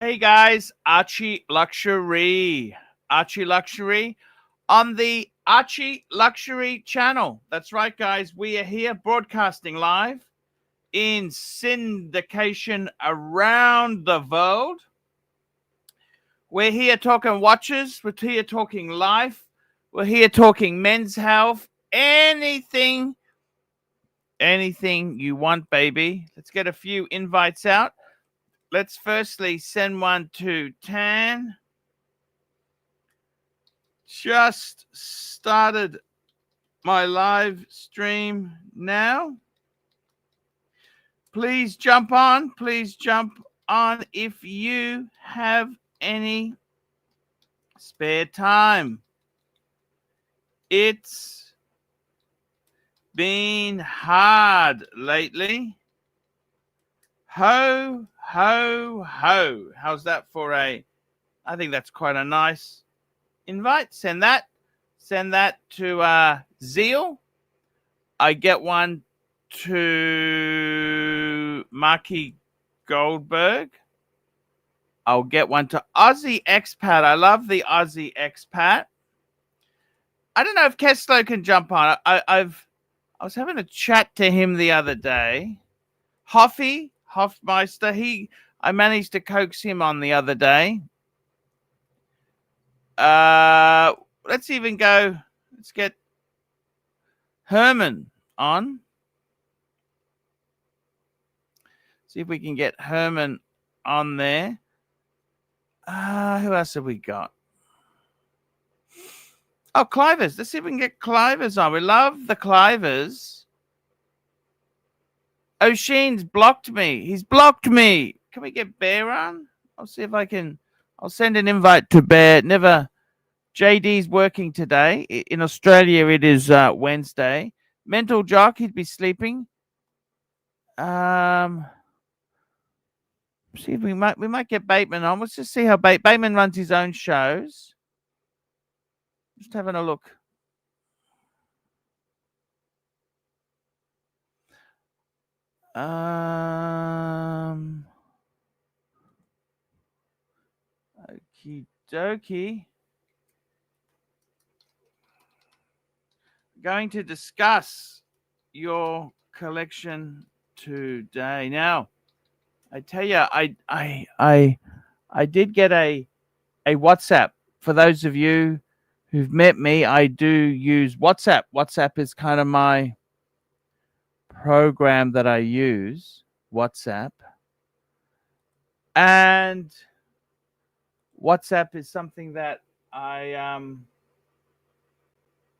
Hey guys, Archie Luxury. Archie Luxury on the Archie Luxury channel. That's right, guys. We are here broadcasting live in syndication around the world. We're here talking watches. We're here talking life. We're here talking men's health. Anything you want, baby. Let's get a few invites out. Let's firstly send one to Tan. Just started my live stream now. Please jump on. Please jump on if you have any spare time. It's been hard lately. Ho, ho, ho. How's that for I think that's quite a nice invite. Send that to Zeal. I get one to Marky Goldberg. I'll get one to Aussie Expat. I love the Aussie Expat. I don't know if Kessler can jump on. I was having a chat to him the other day. Hoffmeister. I managed to coax him on the other day. Let's get Herman on. See if we can get Herman on there. Who else have we got? Oh, Clivers. Let's see if we can get Clivers on. We love the Clivers. O'Sheen's blocked me. He's blocked me. Can we get Bear on? I'll see if I can. I'll send an invite to Bear. JD's working today. In Australia, it is Wednesday. Mental Jock, he'd be sleeping. See if we might get Bateman on. Let's just see how Bateman runs his own shows. Just having a look. Okie dokie. Going to discuss your collection today. Now, I tell you, I did get a WhatsApp. For those of you who've met me, I do use WhatsApp. WhatsApp is kind of my program that I use, WhatsApp. And WhatsApp is something that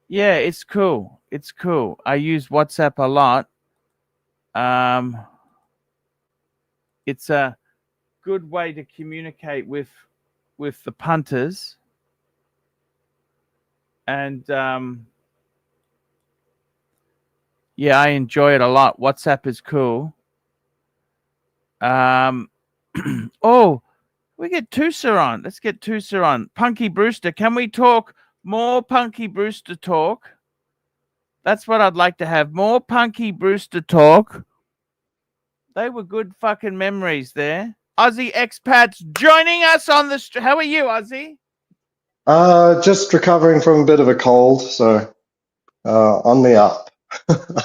it's cool. It's cool. I use WhatsApp a lot. It's a good way to communicate with the punters. And I enjoy it a lot. WhatsApp is cool. We get Tusa on. Let's get Tusa on. Punky Brewster. Can we talk more Punky Brewster talk? That's what I'd like to have. More Punky Brewster talk. They were good fucking memories there. Aussie expats joining us on the street. How are you, Aussie? Just recovering from a bit of a cold, so on the up,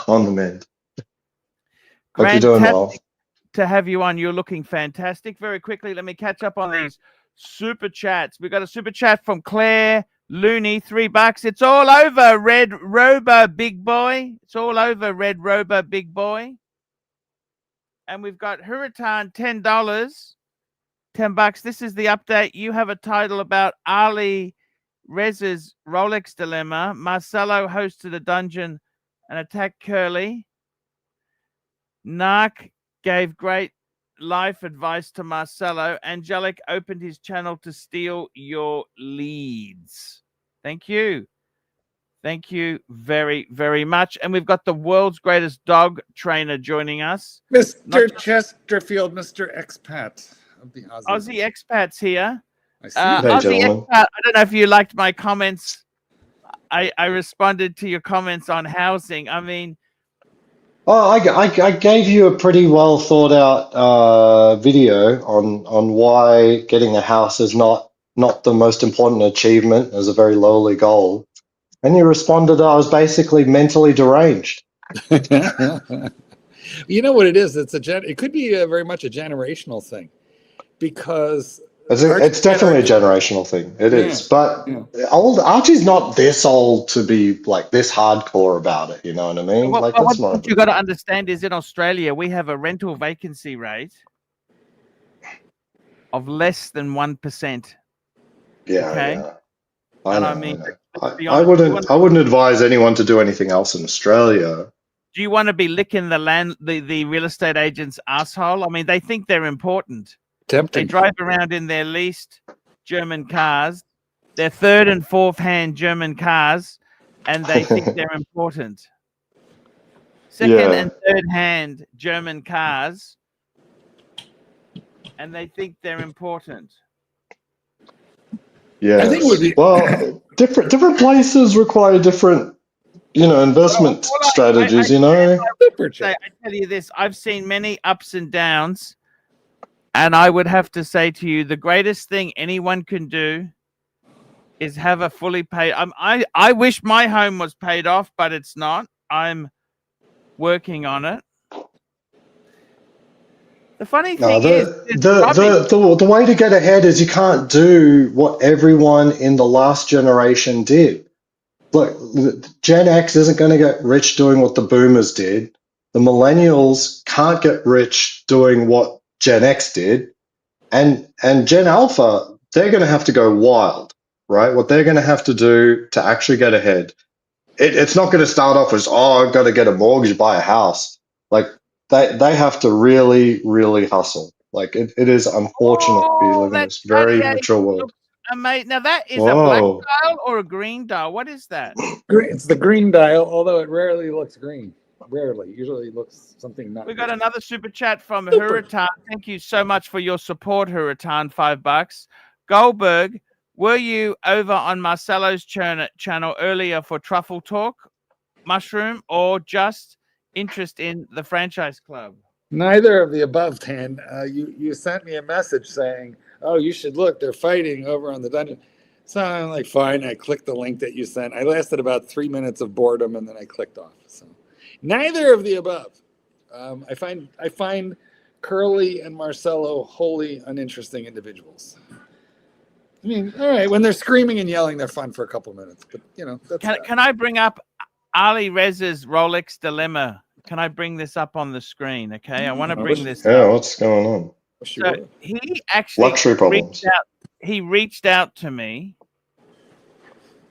on the mend. Hope you're doing well. To have you on. You're looking fantastic. Very quickly, let me catch up on these super chats. We got a super chat from Claire Looney, $3. It's all over, Red Robo Big Boy. It's all over, Red Robo Big Boy. And we've got Hurritan, $10. $10. This is the update. You have a title about Ali Reza's Rolex dilemma. Marcelo hosted a dungeon and attacked Curly. Narc gave great life advice to Marcelo. Angelic opened his channel to steal your leads. Thank you. Thank you very, very much. And we've got the world's greatest dog trainer joining us. Mr. Chesterfield, Mr. Expat of the Aussie Expats here. I see. Aussie Expat, I don't know if you liked my comments. I responded to your comments on housing. I mean, Oh, I gave you a pretty well thought out video on why getting a house is not the most important achievement as a very lowly goal. And you responded, I was basically mentally deranged. You know what it is? It could be very much a generational thing, because It's definitely a generational thing. It is. But Archie's not this old to be like this hardcore about it. You know what I mean? Well, Like what that's not. you got to understand is in Australia we have a rental vacancy rate of less than 1%. Yeah, Okay. yeah. And know, I mean, I to be know. I honest, wouldn't advise anyone to do anything else in Australia. do you want to be licking the real estate agent's asshole? I mean, they think they're important. Tempting. They drive around in their leased German cars, their third and fourth hand German cars, and they think they're important. Second and third hand German cars, and they think they're important. Yeah. I think it would be well, different places require different, investment strategies. I tell you this: I've seen many ups and downs, and I would have to say to you, the greatest thing anyone can do is have a fully paid. I wish my home was paid off, but it's not. I'm working on it. The funny thing is, the way to get ahead is you can't do what everyone in the last generation did. Look, Gen X isn't going to get rich doing what the boomers did. The millennials can't get rich doing what Gen X did. And Gen Alpha, they're going to have to go wild, right? What they're going to have to do to actually get ahead. It's not going to start off as, I've got to get a mortgage, buy a house. Like, they have to really, really hustle. Like, it is unfortunate we live in this very mature world. Mate, now that is a black dial or a green dial. What is that? It's the green dial, although it rarely looks green. Rarely. Usually looks something not. We got another super chat from Huratan. Thank you so much for your support, Huratan. $5. Goldberg, were you over on Marcelo's channel earlier for Truffle Talk, Mushroom, or just interest in the franchise club? Neither of the above, Tan. You sent me a message saying, oh, you should look, they're fighting over on the dungeon. So I'm like, fine. I clicked the link that you sent. I lasted about 3 minutes of boredom, and then I clicked off. So neither of the above. I find Curly and Marcelo wholly uninteresting individuals. I mean, all right, when they're screaming and yelling, they're fun for a couple minutes. But, that's can I bring up Ali Reza's Rolex dilemma? Can I bring this up on the screen? Okay, I want to bring this up. Yeah, what's going on? So he actually luxury problems. He reached out to me,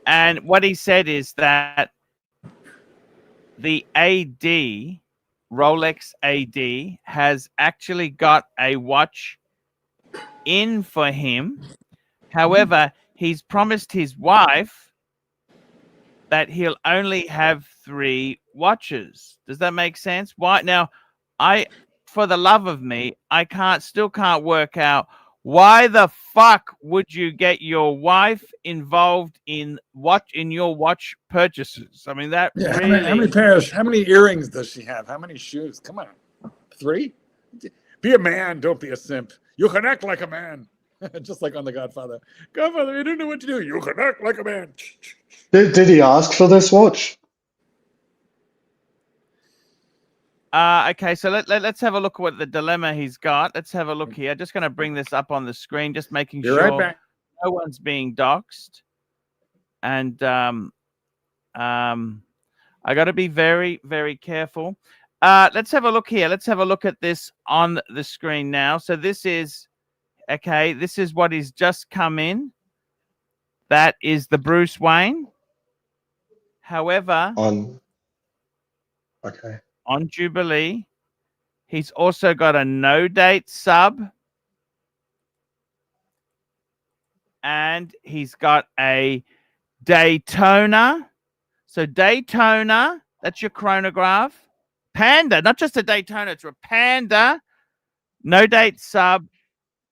and what he said is that the AD, Rolex AD, has actually got a watch in for him. However, he's promised his wife that he'll only have 3 watches. Does that make sense? Why now? For the love of me, I still can't work out why the fuck would you get your wife involved in your watch purchases? I mean, that really. How many pairs? How many earrings does she have? How many shoes? Come on, 3. Be a man. Don't be a simp. You can act like a man. Just like on The Godfather. Godfather, you don't know what to do. You can act like a man. Did he ask for this watch? Okay, so let's have a look at what the dilemma he's got. Let's have a look here. Just going to bring this up on the screen, just making sure right back. No one's being doxxed. And I got to be very, very careful. Let's have a look here. Let's have a look at this on the screen now. So this is what is just come in. That is the Bruce Wayne. However, on Jubilee, he's also got a no date sub, and he's got a Daytona. So Daytona, that's your chronograph. Panda, not just a Daytona, it's a Panda, no date sub,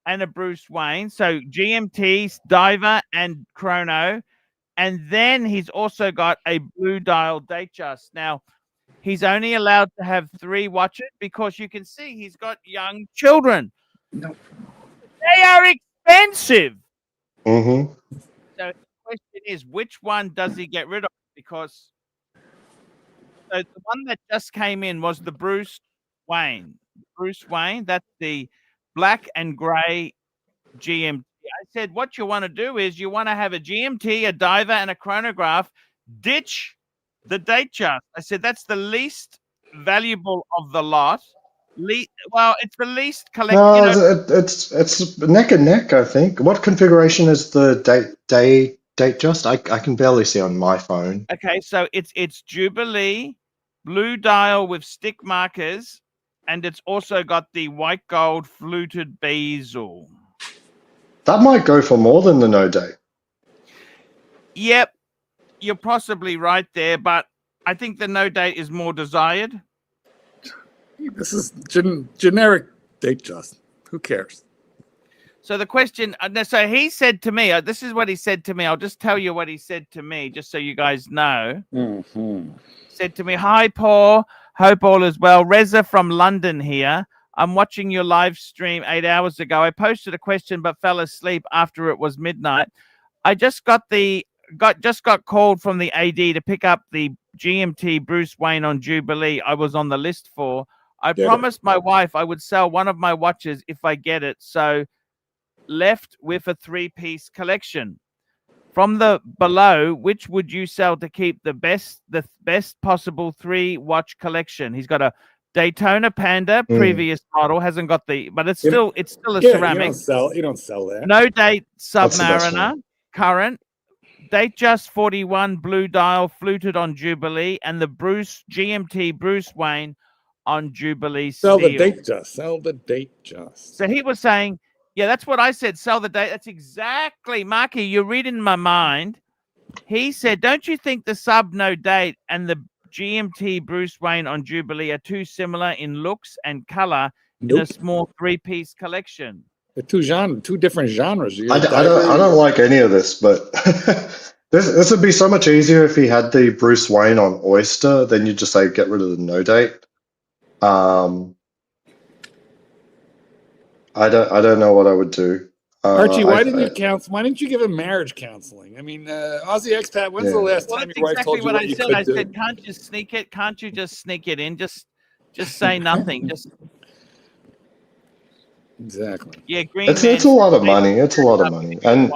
and a Bruce Wayne. So GMT, Diver, and Chrono. And then he's also got a blue dial Datejust. Now, he's only allowed to have 3 watches because you can see he's got young children. No. They are expensive. Mm-hmm. So the question is, which one does he get rid of? Because so the one that just came in was the Bruce Wayne. Bruce Wayne, that's the black and grey GMT. I said, what you want to do is you want to have a GMT, a diver, and a chronograph. Ditch the date chart. I said that's the least valuable of the lot. Well, it's the least collected. No, it's neck and neck, I think. What configuration is the date just? I can barely see on my phone. Okay, so it's Jubilee, blue dial with stick markers, and it's also got the white gold fluted bezel. That might go for more than the no date. Yep, you're possibly right there, but I think the no date is more desired. This is generic date just. Who cares? So the question, so he said to me, this is what he said to me. I'll just tell you what he said to me, just so you guys know. Mm-hmm. Said to me, hi, Paul. Hope all is well. Reza from London here. I'm watching your live stream 8 hours ago. I posted a question but fell asleep after it was midnight. I just got called from the AD to pick up the GMT Bruce Wayne on Jubilee I was on the list for. I promised my wife I would sell one of my watches if I get it. So left with a 3-piece collection. From the below, which would you sell to keep the best possible 3-watch collection? He's got a Daytona Panda, previous model, hasn't got the, but it's still a ceramic. You don't sell that. No date Submariner, current. Date just 41 blue dial fluted on Jubilee, and the GMT Bruce Wayne on Jubilee Sell seal. the date just. Sell the date just. So he was saying, yeah, that's what I said. Sell the date. That's exactly, Marky, you're reading my mind. He said, don't you think the sub no date and the GMT Bruce Wayne on Jubilee are too similar in looks and color in a small 3-piece collection? They're two different genres. I don't like any of this, but this would be so much easier if he had the Bruce Wayne on Oyster. Then you just say get rid of the no date. I don't know what I would do. Archie, why didn't you counsel? Why didn't you give him marriage counseling? I mean, Aussie expat. When's the last time your wife told you what you could do? I said, can't you sneak it? Can't you just sneak it in? Just say nothing. Just exactly. Yeah, green. It's a lot of money. It's a lot of money, and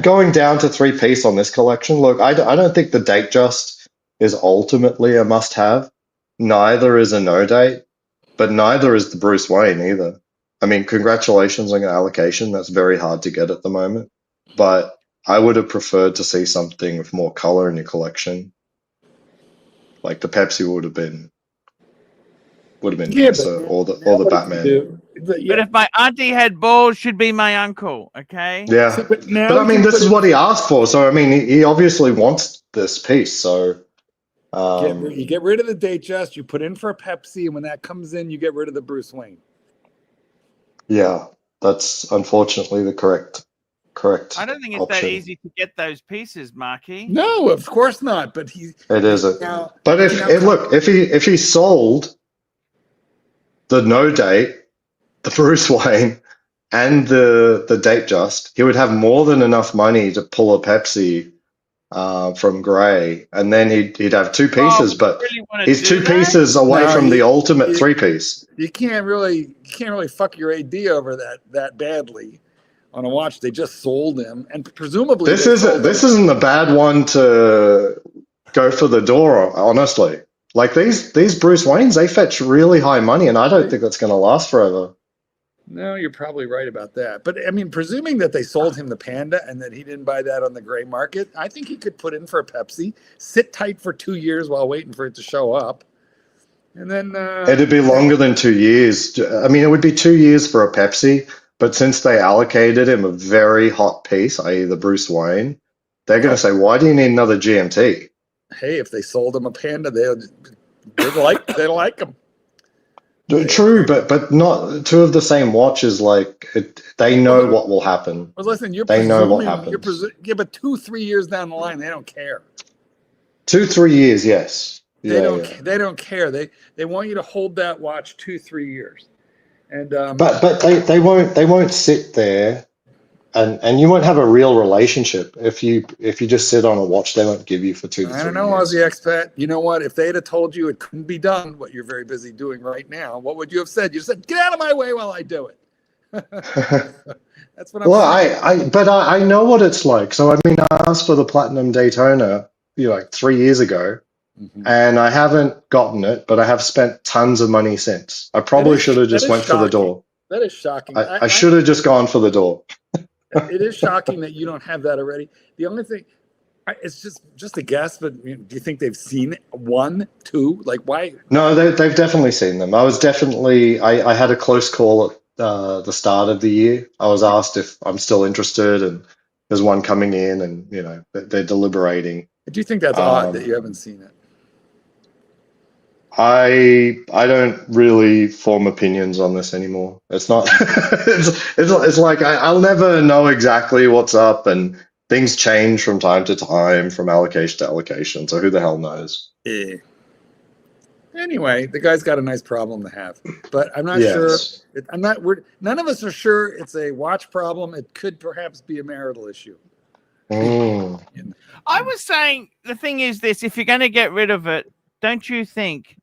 going down to 3-piece on this collection. Look, I don't think the date just is ultimately a must-have. Neither is a no date, but neither is the Bruce Wayne either. I mean, congratulations on your allocation. That's very hard to get at the moment. But I would have preferred to see something with more color in your collection. Like the Pepsi would have been nicer, or the Batman. But if my auntie had balls, should be my uncle, okay? Yeah. So, but I mean, this is what he asked for. So, I mean, he obviously wants this piece. So, you get rid of the date just, you put in for a Pepsi, and when that comes in, you get rid of the Bruce Wayne. Yeah, that's unfortunately the correct I don't think it's option. that easy to get those pieces, Marky. No, of course not. But it isn't. But if he sold the no date, the Bruce Wayne, and the date just, he would have more than enough money to pull a Pepsi from Gray, and then he'd have 2 pieces. But really he's 2 pieces away from the ultimate 3-piece. You can't really fuck your AD over that badly on a watch they just sold him, and presumably this isn't a bad one to go for the door. Honestly, like these Bruce Waynes, they fetch really high money, and I don't think that's going to last forever. No, you're probably right about that. But I mean, presuming that they sold him the Panda and that he didn't buy that on the gray market, I think he could put in for a Pepsi, sit tight for 2 years while waiting for it to show up. And then it'd be longer than 2 years. I mean, it would be 2 years for a Pepsi, but since they allocated him a very hot piece, i.e. the Bruce Wayne, they're going to say, why do you need another GMT? Hey, if they sold him a Panda, they'd like him. True, but not 2 of the same watches. Like they know what will happen. Well, listen, they know what happens. But 2-3 years down the line, they don't care. 2-3 years, yes. They Yeah, don't. yeah. They don't care. They want you to hold that watch 2-3 years, and But they won't sit there and you won't have a real relationship if you just sit on a watch they won't give you for two to I don't three know, Aussie years. expat. You know what? If they'd have told you it couldn't be done, what you're very busy doing right now, what would you have said? You said, "Get out of my way while I do it." That's what I'm Well, saying. I know what it's like. So I mean, I asked for the Platinum Daytona, like 3 years ago, Mhm. and I haven't gotten it, but I have spent tons of money since. I probably should have That just is went for the shocking. door. That is shocking. I should have just gone for the door. It is shocking that you don't have that already. The only thing, it's just a guess, but do you think they've seen it? 1, 2? Like, why? No, they've definitely seen them. I had a close call at the start of the year. I was asked if I'm still interested, and there's one coming in, and they're deliberating. I do think that's odd that Um, you haven't seen it. I don't really form opinions on this anymore. It's not. It's like I'll never know exactly what's up, and things change from time to time, from allocation to allocation. So who the hell knows? Eh. Anyway, the guy's got a nice problem to have, but I'm not sure. Yes. I'm not. None of us are sure it's a watch problem. It could perhaps be a marital issue. Mm. I was saying the thing is this: if you're going to get rid of it, don't you think?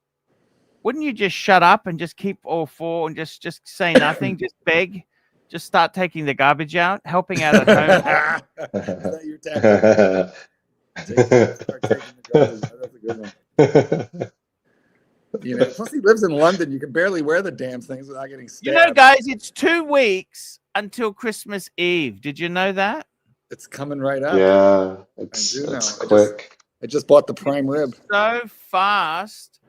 Wouldn't you just shut up and just keep all four and just say nothing, just beg, just start taking the garbage out, helping out at home? Is that your tactic? Start taking the garbage out. That's a good one. Plus he lives in London. You can barely wear the damn things without getting stabbed. Guys, it's 2 weeks until Christmas Eve. Did you know that? It's coming right up. Yeah, I it's do know. quick. I just bought the prime rib. So fast.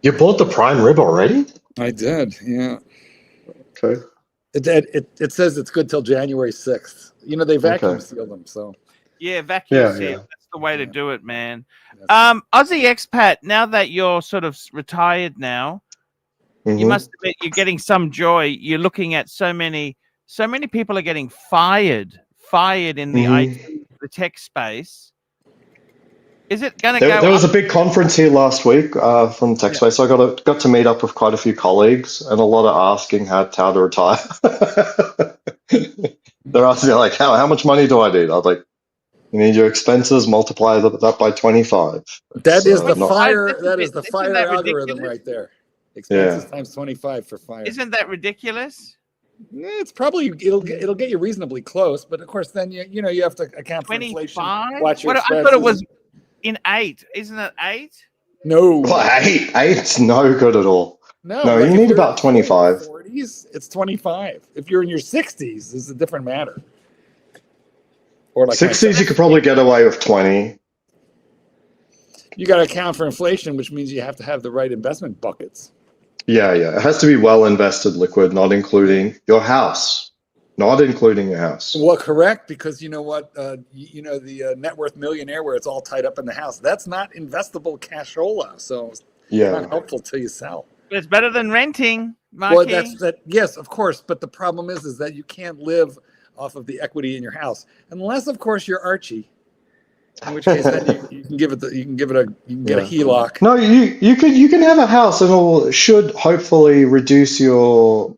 You bought the prime rib already? I did. Yeah. Okay. It says it's good till January 6th. They vacuum Okay. seal them, so. Yeah, vacuum Yeah, seal. yeah. That's the way to do it, man. Yes. Aussie expat, now that you're sort of retired now, you must admit you're getting some joy. You're looking at so many people are getting fired in the IT, the tech space. Is it going to go There was a up? big conference here last week from TechSpace. So I got to meet up with quite a few colleagues, and a lot of asking how to retire. They're asking like, how much money do I need? I was like, you need your expenses, multiply that by 25. That is the not- fire. That's a That bit- is the isn't fire that algorithm ridiculous? right there. Expenses Yeah. times 25 for fire. Isn't that ridiculous? It's probably it'll get you reasonably close, but of course then you have to account for inflation. 25? Watch your I expenses. thought it was in 8. Isn't it 8? No. Well, eight's no good at all. No, No, like you if need you're about in your 25. 40s, it's 25. If you're in your 60s, it's a different matter. Or like 60s, you could probably get away with 20. you got to account for inflation, which means you have to have the right investment buckets. Yeah. It has to be well invested liquid, not including your house. Not including your house. Well, correct, because you know what, the net worth millionaire where it's all tied up in the house, that's not investable cashola, so it's not helpful till you sell. It's better than renting, Marky. Well, yes, of course, but the problem is that you can't live off of the equity in your house unless, of course, you're Archie. In which case, then you can get a HELOC. No, you can have a house, and it should hopefully reduce your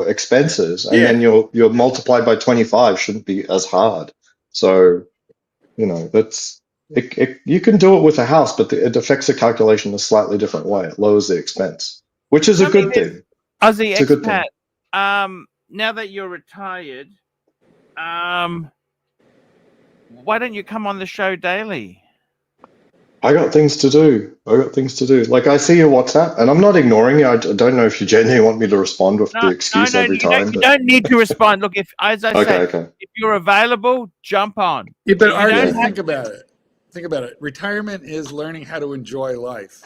expenses, and then your multiplied by 25 shouldn't be as hard. So, that's you can do it with a house, but it affects the calculation in a slightly different way. It lowers the expense, which is a good thing. Aussie It's a good expat. thing. Now that you're retired, why don't you come on the show daily? I got things to do. Like, I see your WhatsApp, and I'm not ignoring you. I don't know if you genuinely want me to respond with the excuse every time. You don't need to respond. Look, if you're available, jump on. Yeah, but Archie, think about it. Think about it. Retirement is learning how to enjoy life.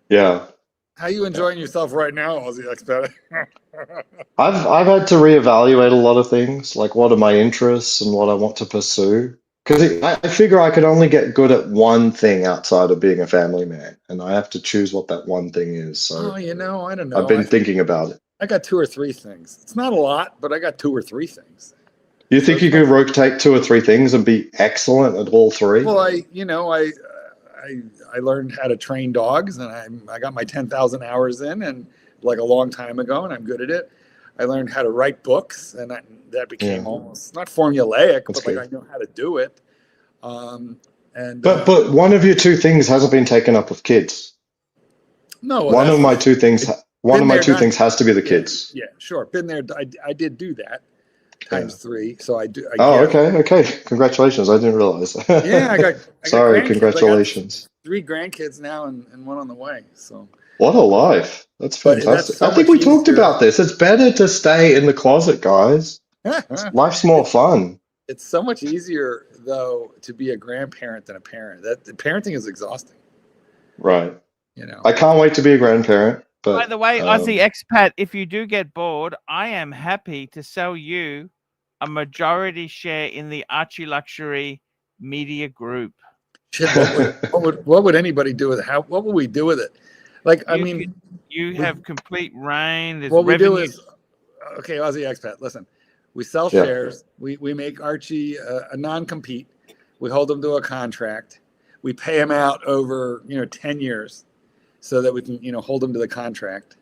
Yeah. How are you enjoying yourself right now, Aussie expat? I've had to reevaluate a lot of things, like what are my interests and what I want to pursue. Because I figure I could only get good at one thing outside of being a family man, and I have to choose what that one thing is. So, I don't know. I've been thinking about it. I got 2 or 3 things. It's not a lot, but I got 2 or 3 things. You think you could rotate 2 or 3 things and be excellent at all 3? Well, I learned how to train dogs, and I got my 10,000 hours in, and like a long time ago, and I'm good at it. I learned how to write books, and that became almost not formulaic, but like I know how to do it. But one of your 2 things hasn't been taken up with kids. No, one of my 2 things. One of my 2 things has to be the kids. Yeah, sure. Been there. I did do that times 3. So I do. Okay. Congratulations. I didn't realize. Yeah, I got Sorry. grandkids. Congratulations. I got 3 grandkids now, and 1 on the way. So. What a life. That's fantastic. So I think we talked about this. It's better to stay in the closet, guys. Life's more fun. It's so much easier, though, to be a grandparent than a parent. Parenting is exhausting. Right. I can't wait to be a grandparent. But, by the way, Aussie expat, if you do get bored, I am happy to sell you a majority share in the Archie Luxury Media Group. Shit, what would anybody do with it? What would we do with it? Like, you have complete reign. What we do is, okay, Aussie expat, listen, we sell shares. We make Archie a non-compete. We hold him to a contract. We pay him out over 10 years. So that we can, hold him to the contract.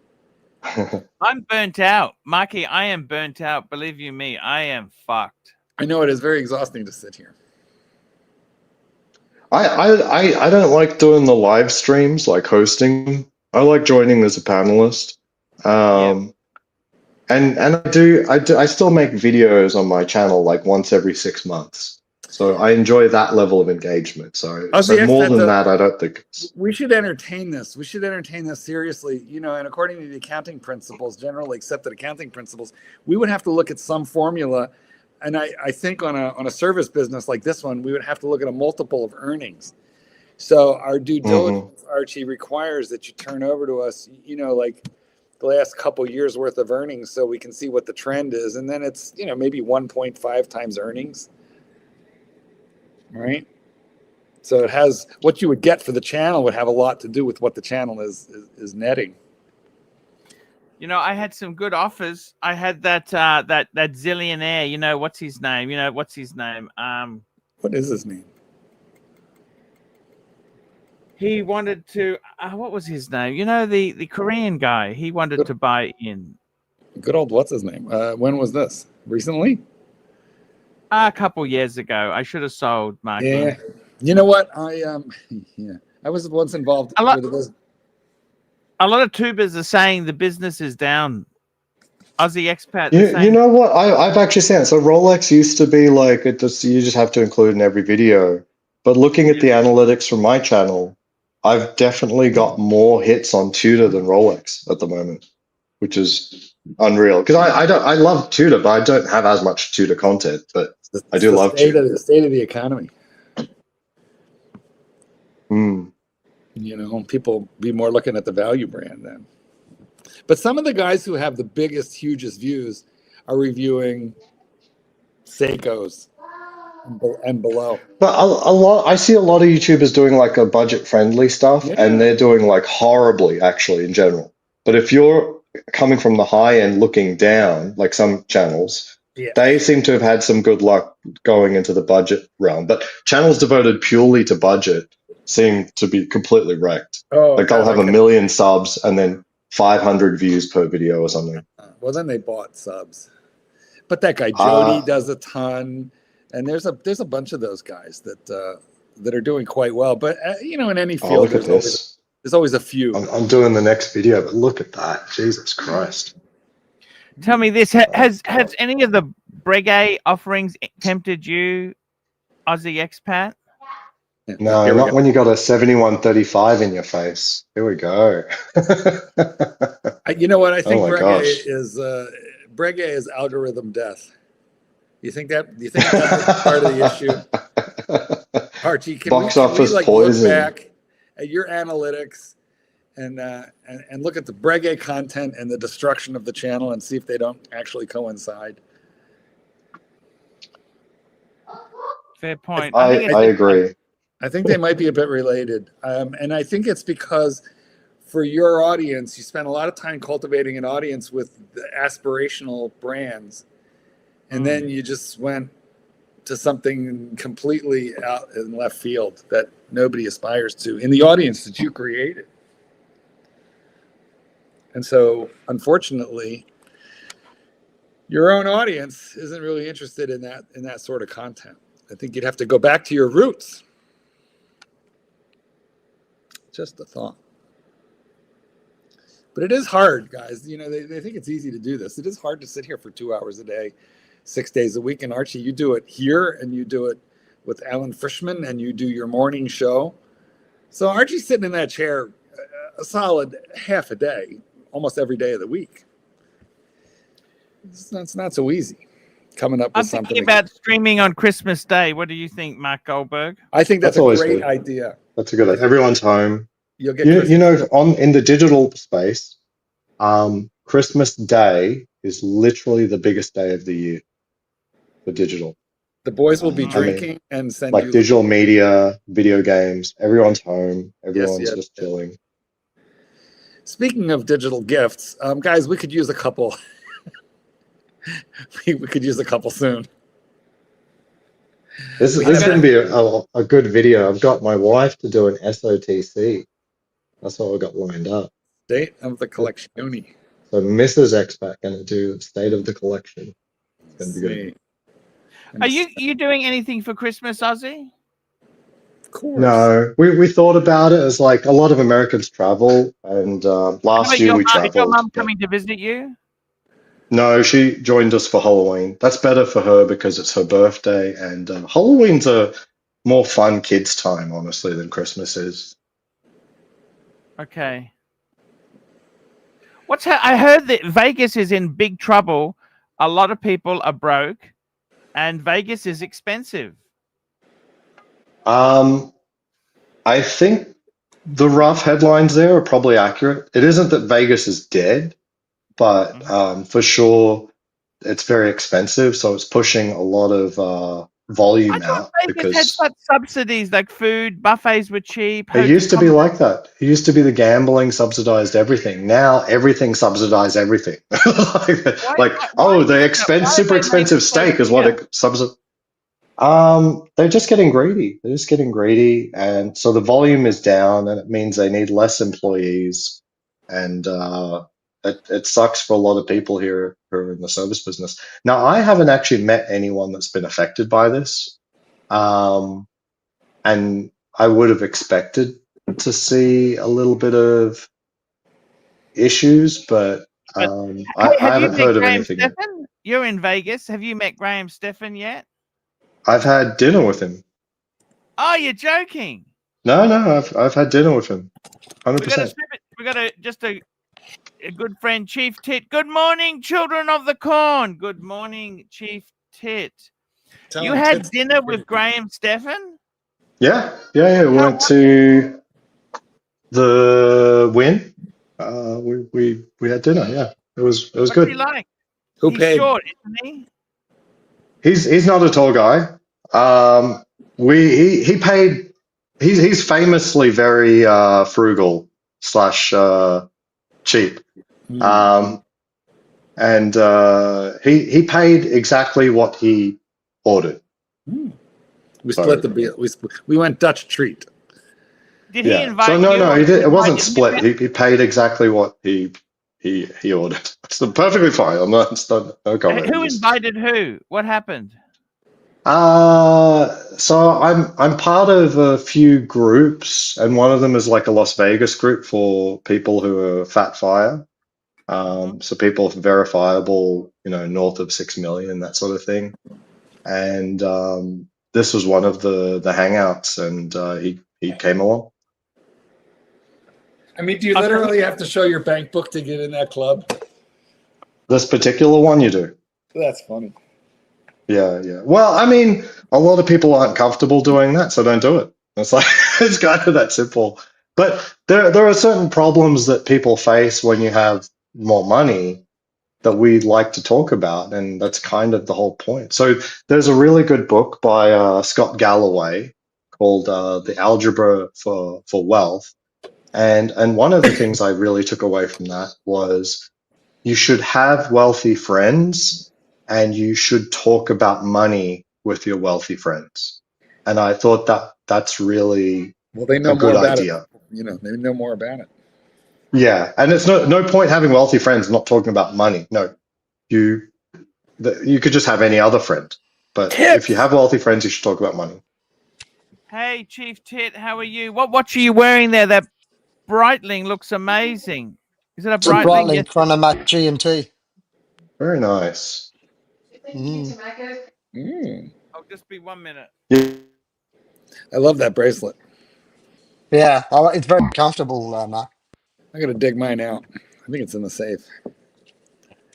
I'm burnt out, Marky. I am burnt out. Believe you me, I am fucked. I know it is very exhausting to sit here. I don't like doing the live streams, like hosting. I like joining as a panelist. And I still make videos on my channel like once every 6 months. So I enjoy that level of engagement. So more than that, I don't think we should entertain this. We should entertain this seriously, and according to the accounting principles, generally accepted accounting principles, we would have to look at some formula. And I think on a service business like this one, we would have to look at a multiple of earnings. So our due diligence, Archie, requires that you turn over to us, like the last couple years worth of earnings, so we can see what the trend is. And then it's, maybe 1.5 times earnings. Right. So it has what you would get for the channel would have a lot to do with what the channel is netting. I had some good offers. I had that zillionaire, what's his name? What's his name? What is his name? He wanted to what was his name? The Korean guy. He wanted to buy in. Good old what's his name? When was this? Recently? A couple years ago. I should have sold, Mark. Yeah. You know what? I was once involved with the business. A lot of tubers are saying the business is down. Aussie expat. You know what? I've actually seen it. So Rolex used to be like you just have to include in every video. But looking at the analytics from my channel, I've definitely got more hits on Tudor than Rolex at the moment, which is unreal. Because I love Tudor, but I don't have as much Tudor content. But I do love Tudor. The state of the economy. People be more looking at the value brand then. But some of the guys who have the biggest, hugest views are reviewing Seikos and below. But I see a lot of YouTubers doing like a budget-friendly stuff, and they're doing like horribly actually in general. But if you're coming from the high end looking down, like some channels, they seem to have had some good luck going into the budget realm. But channels devoted purely to budget seem to be completely wrecked. Like they'll have 1 million subs and then 500 views per video or something. Well, then they bought subs. But that guy Jody does a ton, and there's a bunch of those guys that are doing quite well. But in any field, there's always a few. I'm doing the next video, but look at that, Jesus Christ! Tell me this: has any of the Breguet offerings tempted you, Aussie expat? No, not when you got a 7135 in your face. Here we go. You know what? I think Breguet is algorithm death. You think that's part of the issue? Archie, can we look back at your analytics and look at the Breguet content and the destruction of the channel and see if they don't actually coincide? Fair point. I agree. I think they might be a bit related. And I think it's because for your audience, you spend a lot of time cultivating an audience with the aspirational brands. and then you just went to something completely out in left field that nobody aspires to in the audience that you created. And so, unfortunately, your own audience isn't really interested in that sort of content. I think you'd have to go back to your roots. Just a thought. But it is hard, guys. You know, they think it's easy to do this. It is hard to sit here for 2 hours a day, 6 days a week. And Archie, you do it here, and you do it with Alan Frischman, and you do your morning show. So Archie's sitting in that chair a solid half a day, almost every day of the week. It's not so easy coming up with something. I'm thinking about streaming on Christmas Day. What do you think, Mark Goldberg? I think that's a great idea. That's a good idea. Everyone's home. You'll get you know, in the digital space, Christmas Day is literally the biggest day of the year for digital. The boys will be drinking and send like you digital media, video games. Everyone's home. Everyone's just chilling. Speaking of digital gifts, guys, we could use a couple. we could use a couple soon. This is going to be a good video. I've got my wife to do an SOTC. That's what I got lined up. State of the collection. So Mrs. Expat going to do State of the Collection. It's going to be good. Are you doing anything for Christmas, Ozzy? Of course. No, we thought about it as like a lot of Americans travel, and last year we traveled. Is your mum coming to visit you? No, she joined us for Halloween. That's better for her because it's her birthday, and Halloween's a more fun kids' time, honestly, than Christmas is. Okay. I heard that Vegas is in big trouble. A lot of people are broke, and Vegas is expensive. I think the rough headlines there are probably accurate. It isn't that Vegas is dead, but for sure it's very expensive, so it's pushing a lot of volume out. Vegas had such subsidies, like food buffets were cheap. It used to be like that. It used to be the gambling subsidized everything. Now everything subsidizes everything. Super expensive steak is what it subsidizes. They're just getting greedy. And so the volume is down, and it means they need less employees, and it sucks for a lot of people here who are in the service business. Now, I haven't actually met anyone that's been affected by this, and I would have expected to see a little bit of issues, but I haven't heard of anything yet. You're in Vegas. Have you met Graham Stephan yet? I've had dinner with him. Oh, you're joking? No, I've had dinner with him. 100%. We got a good friend, Chief Tit. Good morning, children of the corn. Good morning, Chief Tit. You had dinner with Graham Stephan? Yeah. We went to the Wynn. We had dinner. Yeah, it was good. What's he like? Who He's paid? Short, isn't he? He's not a tall guy. He paid. He's famously very frugal / cheap. And he paid exactly what he ordered. We split the bill. We went Dutch treat. Did he invite you? No, he did. It wasn't split. He paid exactly what he ordered. It's perfectly fine. I'm not no comment. Who invited who? What happened? So I'm part of a few groups, and one of them is like a Las Vegas group for people who are fat fire. So people verifiable, north of 6 million, that sort of thing. And this was one of the hangouts, and he came along. I mean, do you literally have to show your bank book to get in that club? This particular one, you do. That's funny. Yeah. Well, I mean, a lot of people aren't comfortable doing that, so don't do it. It's like it's kind of that simple. But there are certain problems that people face when you have more money that we'd like to talk about, and that's kind of the whole point. So there's a really good book by Scott Galloway called The Algebra for Wealth. And one of the things I really took away from that was you should have wealthy friends and you should talk about money with your wealthy friends. And I thought that that's really Well, they know a more good about idea. it. You know, they know more about it. Yeah, and it's no point having wealthy friends not talking about money. No, you could just have any other friend, but if you Tips. have wealthy friends, you should talk about money. Hey, Chief Tit, how are you? What are you wearing there? That Breitling looks amazing. Is it a It's a Breitling? Yes. Breitling trying to match GMT. Very nice. Mm. I'll just be 1 minute. Yeah. I love that bracelet. Yeah, it's very comfortable, Mark. I gotta dig mine out. I think it's in the safe.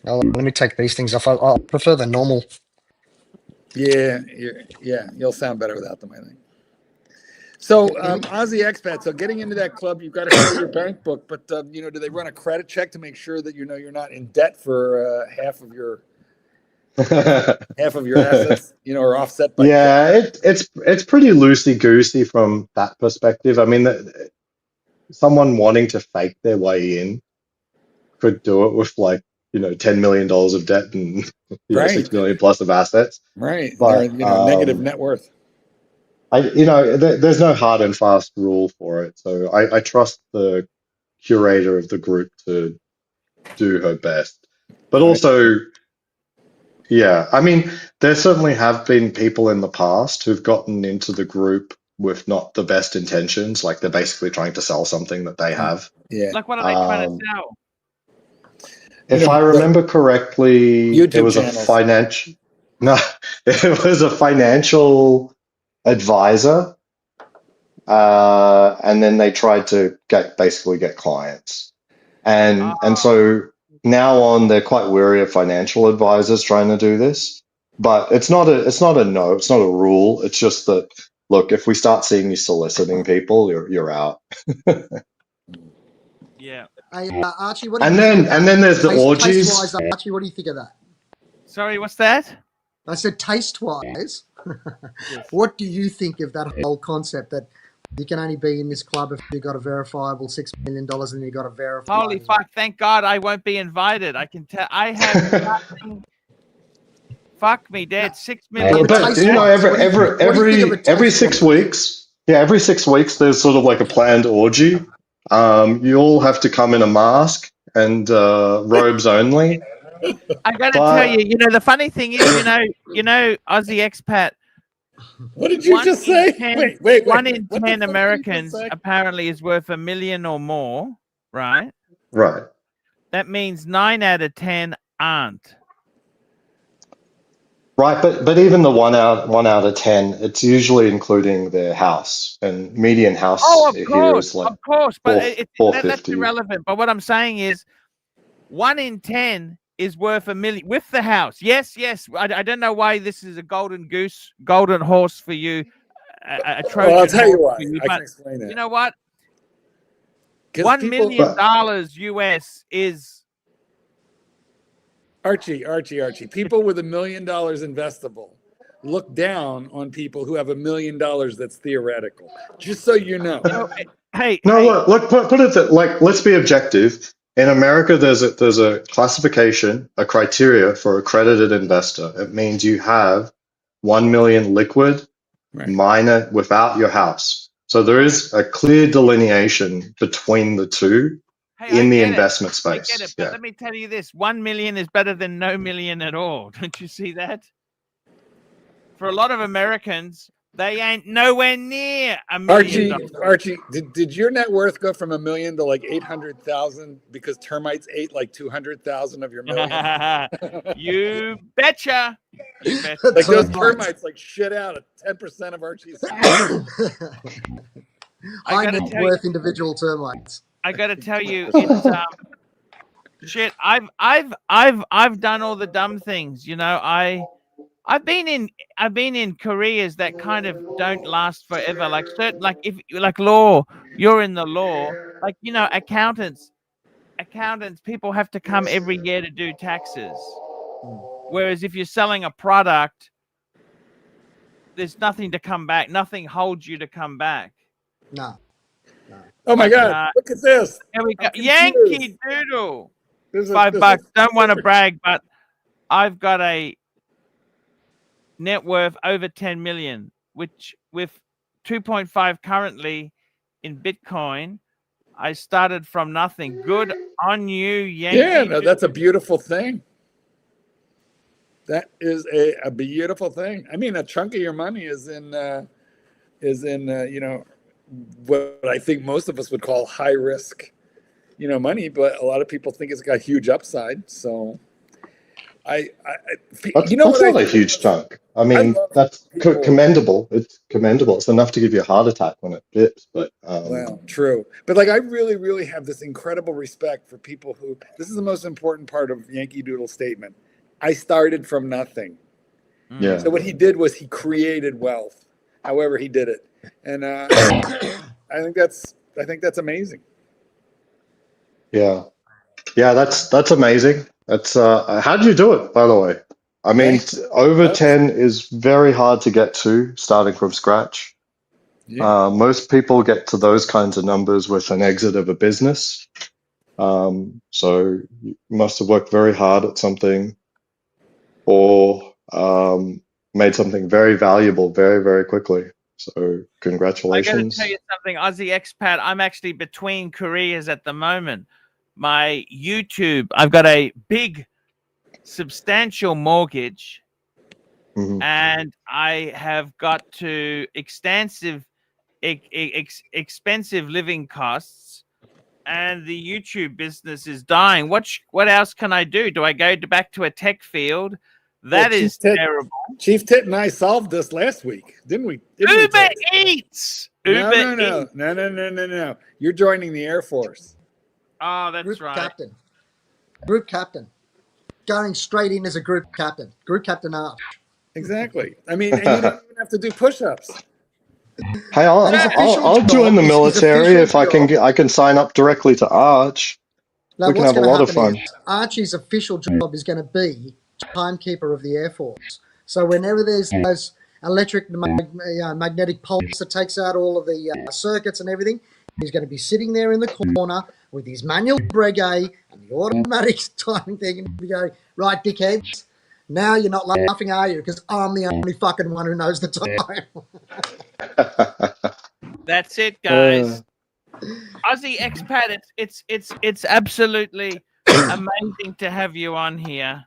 Let me take these things off. I prefer the normal. Yeah, you'll sound better without them, I think. So, Aussie expat. So, getting into that club, you've got to show your bank book. But you know, do they run a credit check to make sure that you're not in debt for half of your assets? You know, or offset by debt? It's pretty loosey goosey from that perspective. I mean, someone wanting to fake their way in could do it with like $10 million of debt and Right. 6 million plus of assets. Right. But They're negative net worth. there's no hard and fast rule for it. So I trust the curator of the group to do her best. But also, yeah, I mean, there certainly have been people in the past who've gotten into the group with not the best intentions, like they're basically trying to sell something that they have. Yeah. Like, what are they trying to sell? If I remember correctly, YouTube it was channels. it was a financial advisor, and then they tried to basically get clients, and so now on they're quite wary of financial advisors trying to do this. But it's not a rule. It's just that, look, if we start seeing you soliciting people, you're out. Yeah. Hey, Archie, what do you think of that? And then there's the orgies. Taste-wise, Archie, what do you think of that? Sorry, what's that? I said taste-wise. Yes. What do you think of that whole concept that you can only be in this club if you've got a verifiable $6 million and you've got a verifiable... Holy fuck, thank God I won't be invited. I can tell. I have nothing. Fuck me dead. $6 million. But every 6 weeks, every 6 weeks there's sort of like a planned orgy. You all have to come in a mask and robes only. I gotta tell you, the funny thing is, Aussie expat. What did you just say? Wait. 1 in 10 Americans apparently is worth $1 million or more, right? Right. That means 9 out of 10 aren't. Right, but even the one out of 10, it's usually including their house, and median house here is like of course, but that's 450. irrelevant. But what I'm saying is, 1 in 10 is worth $1 million with the house. Yes. I don't know why this is a golden horse for you, a Trojan. Well, I'll tell you why. I can explain that. You know what? $1 'Cause million US is. Archie. People with $1 million investable look down on people who have $1 million that's theoretical. Just so you know. Look, put it that, like, let's be objective. In America, there's a classification, a criteria for accredited investor. It means you have 1 million liquid, minor without your house. So there is a clear delineation between the two. In the investment space. I get it, but let me tell you this: 1 million is better than no million at all. Don't you see that? For a lot of Americans, they ain't nowhere near $1 million. Archie, did your net worth go from $1 million to like 800,000 because termites ate like 200,000 of your million? You betcha. Like those termites like shit out at 10% of Archie's. High net worth individual termites. I gotta tell you, it's shit. I've done all the dumb things. I've been in careers that kind of don't last forever. Like law, you're in the law. Like accountants, people have to come every year to do taxes. Whereas if you're selling a product, there's nothing to come back. Nothing holds you to come back. No. Oh my God! Look at this. Here we go. Yankee Doodle. $5. Don't want to brag, but I've got a net worth over 10 million, which with 2.5 currently in Bitcoin. I started from nothing. Good on you, Yankee. Yeah, no, that's a beautiful thing. That is a beautiful thing. I mean, a chunk of your money is in you know, what I think most of us would call high risk, you know, money, but a lot of people think it's got huge upside. So you know That's what not a huge chunk. I I mean, love that's people. commendable. It's commendable. It's enough to give you a heart attack when it dips. But Well, true. But like, I really, really have this incredible respect for people who, this is the most important part of Yankee Doodle's statement. I started from nothing. yeah, So what he did was he created wealth, however he did it. And I think that's amazing. yeah, yeah. That's amazing. That's how do you do it, by the way? I mean, Hey, over that's, 10 is very hard to get to, starting from scratch. yeah. Most people get to those kinds of numbers with an exit of a business. So you must have worked very hard at something or made something very valuable very, very quickly. So I got to congratulations. tell you something, Aussie expat. I'm actually between careers at the moment. My YouTube, I've got a big, substantial mortgage, Mhm. and I have got to extensive, expensive living costs, and the YouTube business is dying. What else can I do? Do I go back to a tech field? Well, That is terrible. Chief Tit and I solved this last week, didn't we? Uber Eats. No, Uber no. Eats. No. You're joining the Air Force. Oh, that's Group right. captain. Group captain. Going straight in as a group captain. Group captain Arch. Exactly. I mean, and you don't even have to do push-ups. Hey, And his official I'll join job the is his military if I can official job. I can sign up directly to Arch. Now, We can what's have a going to lot of happen fun. is Archie's official job is going to be timekeeper of the Air Force. So whenever there's those electric magnetic pulse that takes out all of the circuits and everything, he's going to be sitting there in the corner with his manual breguet and the automatic timing thing, and be going, right, dickheads, now you're not laughing, are you? Because I'm the only fucking one who knows the time. That's it, guys. Aussie expat, it's absolutely amazing to have you on here.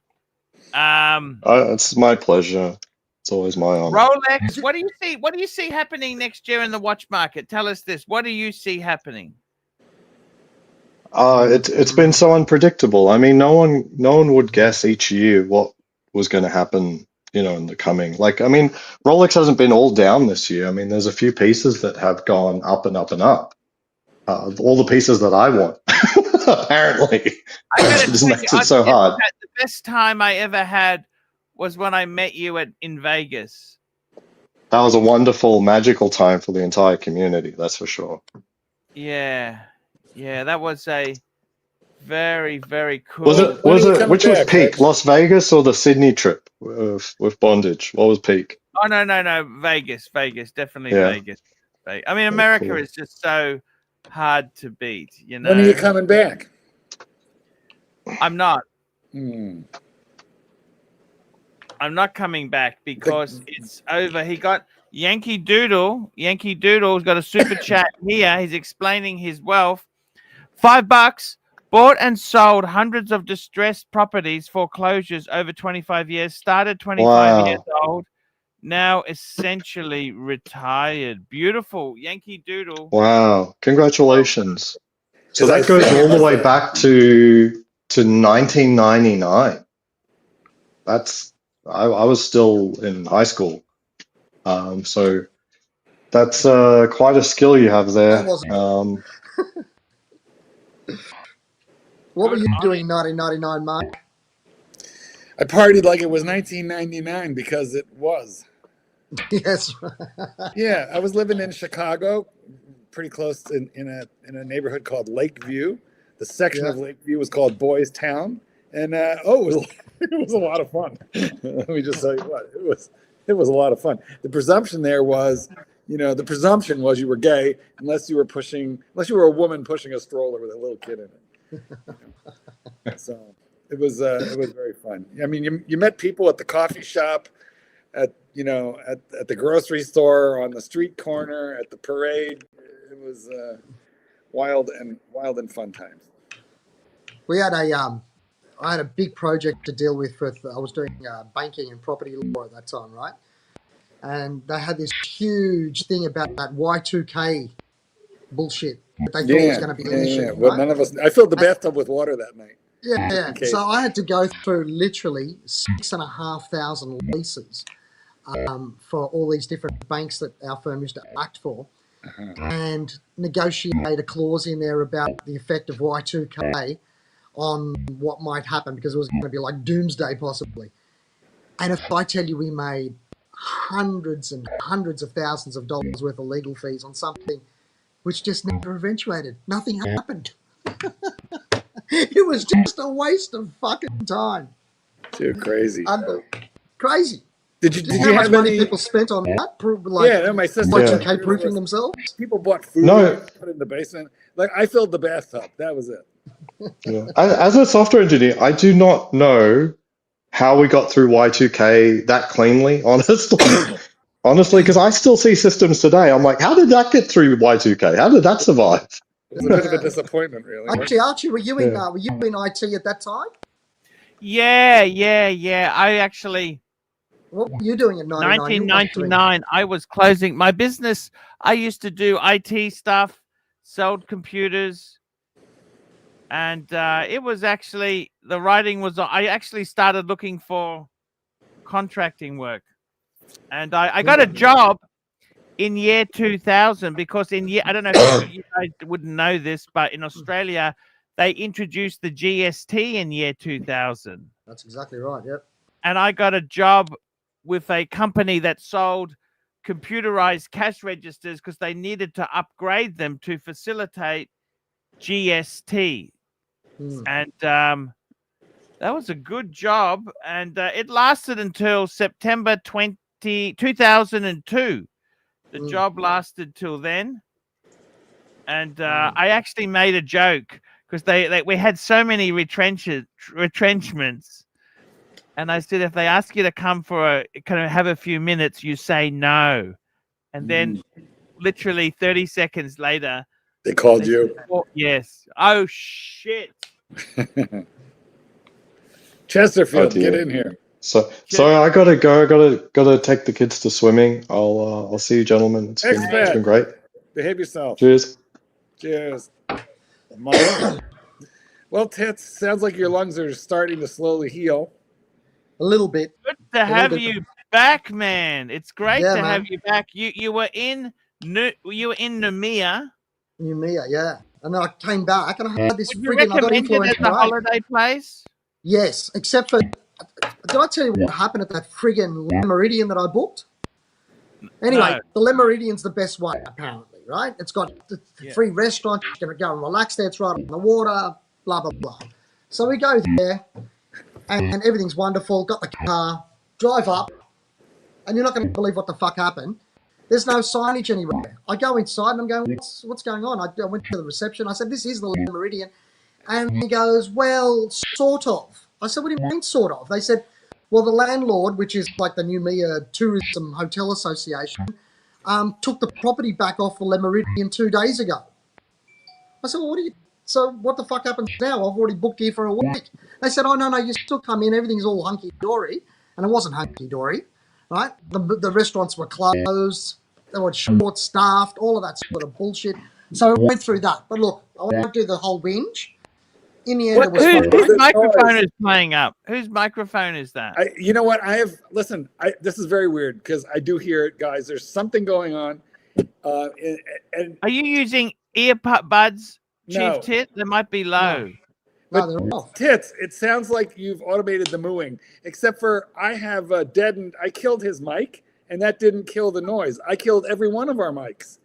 It's my pleasure. It's always my honor. Rolex, what do you see? What do you see happening next year in the watch market? Tell us this. What do you see happening? It's been so unpredictable. I mean, no one would guess each year what was going to happen, you know, in the coming. Like, I mean, Rolex hasn't been all down this year. I mean, there's a few pieces that have gone up and up and up. All the pieces that I want, apparently, which just makes it so hard. The best time I ever had was when I met you in Vegas. That was a wonderful, magical time for the entire community. That's for sure. Yeah, that was a very, very cool. Which was peak, Las Vegas or the Sydney trip with bondage? What was peak? Oh no, Vegas, definitely Vegas. I mean, America is just so hard to beat. You know. When are you coming back? I'm not. I'm not coming back because it's over. He got Yankee Doodle. Yankee Doodle's got a super chat here. He's explaining his wealth. $5. Bought and sold hundreds of distressed properties, foreclosures over 25 years. Started 25 years old. Now essentially retired. Beautiful. Yankee Doodle. Wow. Congratulations. So that goes all the way back to 1999. I was still in high school. So that's quite a skill you have there. What were you doing in 1999, Mark? I partied like it was 1999 because it was. Yes. Yeah, I was living in Chicago, pretty close in a neighborhood called Lakeview. The section of Lakeview was called Boys Town, and it was a lot of fun. Let me just tell you what, it was a lot of fun. The presumption there was, you were gay unless you were a woman pushing a stroller with a little kid in it. So it was very fun. I mean, you met people at the coffee shop, at you know, at the grocery store, on the street corner, at the parade. It was wild and fun times. We had I had a big project to deal with. I was doing banking and property law at that time, right? And they had this huge thing about that Y2K bullshit that they thought was going to be an issue. Well, right? none of us. I filled the bathtub with water that night. Yeah. So I had to go through literally 6,500 leases for all these different banks that our firm used to act for, and negotiate a clause in there about the effect of Y2K on what might happen, because it was going to be like doomsday possibly. And if I tell you we made hundreds and hundreds of thousands of dollars worth of legal fees on something which just never eventuated. Nothing happened. It was just a waste of fucking time. Too crazy. Crazy. Did you how much have money any people spent on that? Like, my sister. Y2K proofing themselves. People bought food, put it in the basement. Like, I filled the bathtub. That was it. Yeah. As a software engineer, I do not know how we got through Y2K that cleanly, honestly, because I still see systems today. I'm like, how did that get through Y2K? How did that survive? It was a bit of a disappointment, really. Archie, were you in IT at that time? Yeah. I actually. What were you doing in 1999? I was closing my business. I used to do IT stuff, sold computers, and it was actually, the writing was, I actually started looking for contracting work, and I got a job in year 2000, because I don't know if you guys wouldn't know this, but in Australia they introduced the GST in year 2000. That's exactly right. Yep. And I got a job with a company that sold computerized cash registers, because they needed to upgrade them to facilitate GST. And that was a good job, and it lasted until September 2002. The job lasted till then, and I actually made a joke, because we had so many retrenchments, and I said, if they ask you to come for kind of have a few minutes, you say no, and then literally 30 seconds later, they called you. Said, oh, yes. Oh shit. Chesterfield, get in here. So I gotta go. I gotta take the kids to swimming. I'll see you, gentlemen. It's been great. Behave yourself. Cheers. Well, Tits, sounds like your lungs are starting to slowly heal. A little bit. Good to have you back, man. It's great to have you back. You were in Noumea. Noumea, yeah. And then I came back and I had this friggin' I got influenced by holiday place. Yes, except for, did I tell you what happened at that friggin' Le Méridien that I booked? Anyway, the Le Meridian's the best way, apparently, right? It's got the free restaurant. You're going to go and relax there. It's right on the water, blah, blah, blah. So we go there, and everything's wonderful. Got the car, drive up, and you're not going to believe what the fuck happened. There's no signage anywhere. I go inside, and I'm going, what's going on? I went to the reception. I said, this is the Le Méridien. And he goes, well, sort of. I said, what do you mean, sort of? They said, well, the landlord, which is like the Noumea Tourism Hotel Association, took the property back off the Le Méridien 2 days ago. I said, well, so what the fuck happens now? I've already booked here for a week. They said, oh, no, you still come in. Everything's all hunky-dory. And it wasn't hunky-dory, right? The restaurants were closed. They were short-staffed, all of that sort of bullshit. So I went through that. But look, I won't do the whole whinge. In the end, it was whose microphone is playing up? Whose microphone is that? You know what? This is very weird, because I do hear it, guys. There's something going on. And are you using earbuds, Chief No. Tit? They might be low. No, they're off. Tits, it sounds like you've automated the mooing, except for I have deadened. I killed his mic, and that didn't kill the noise. I killed every one of our mics.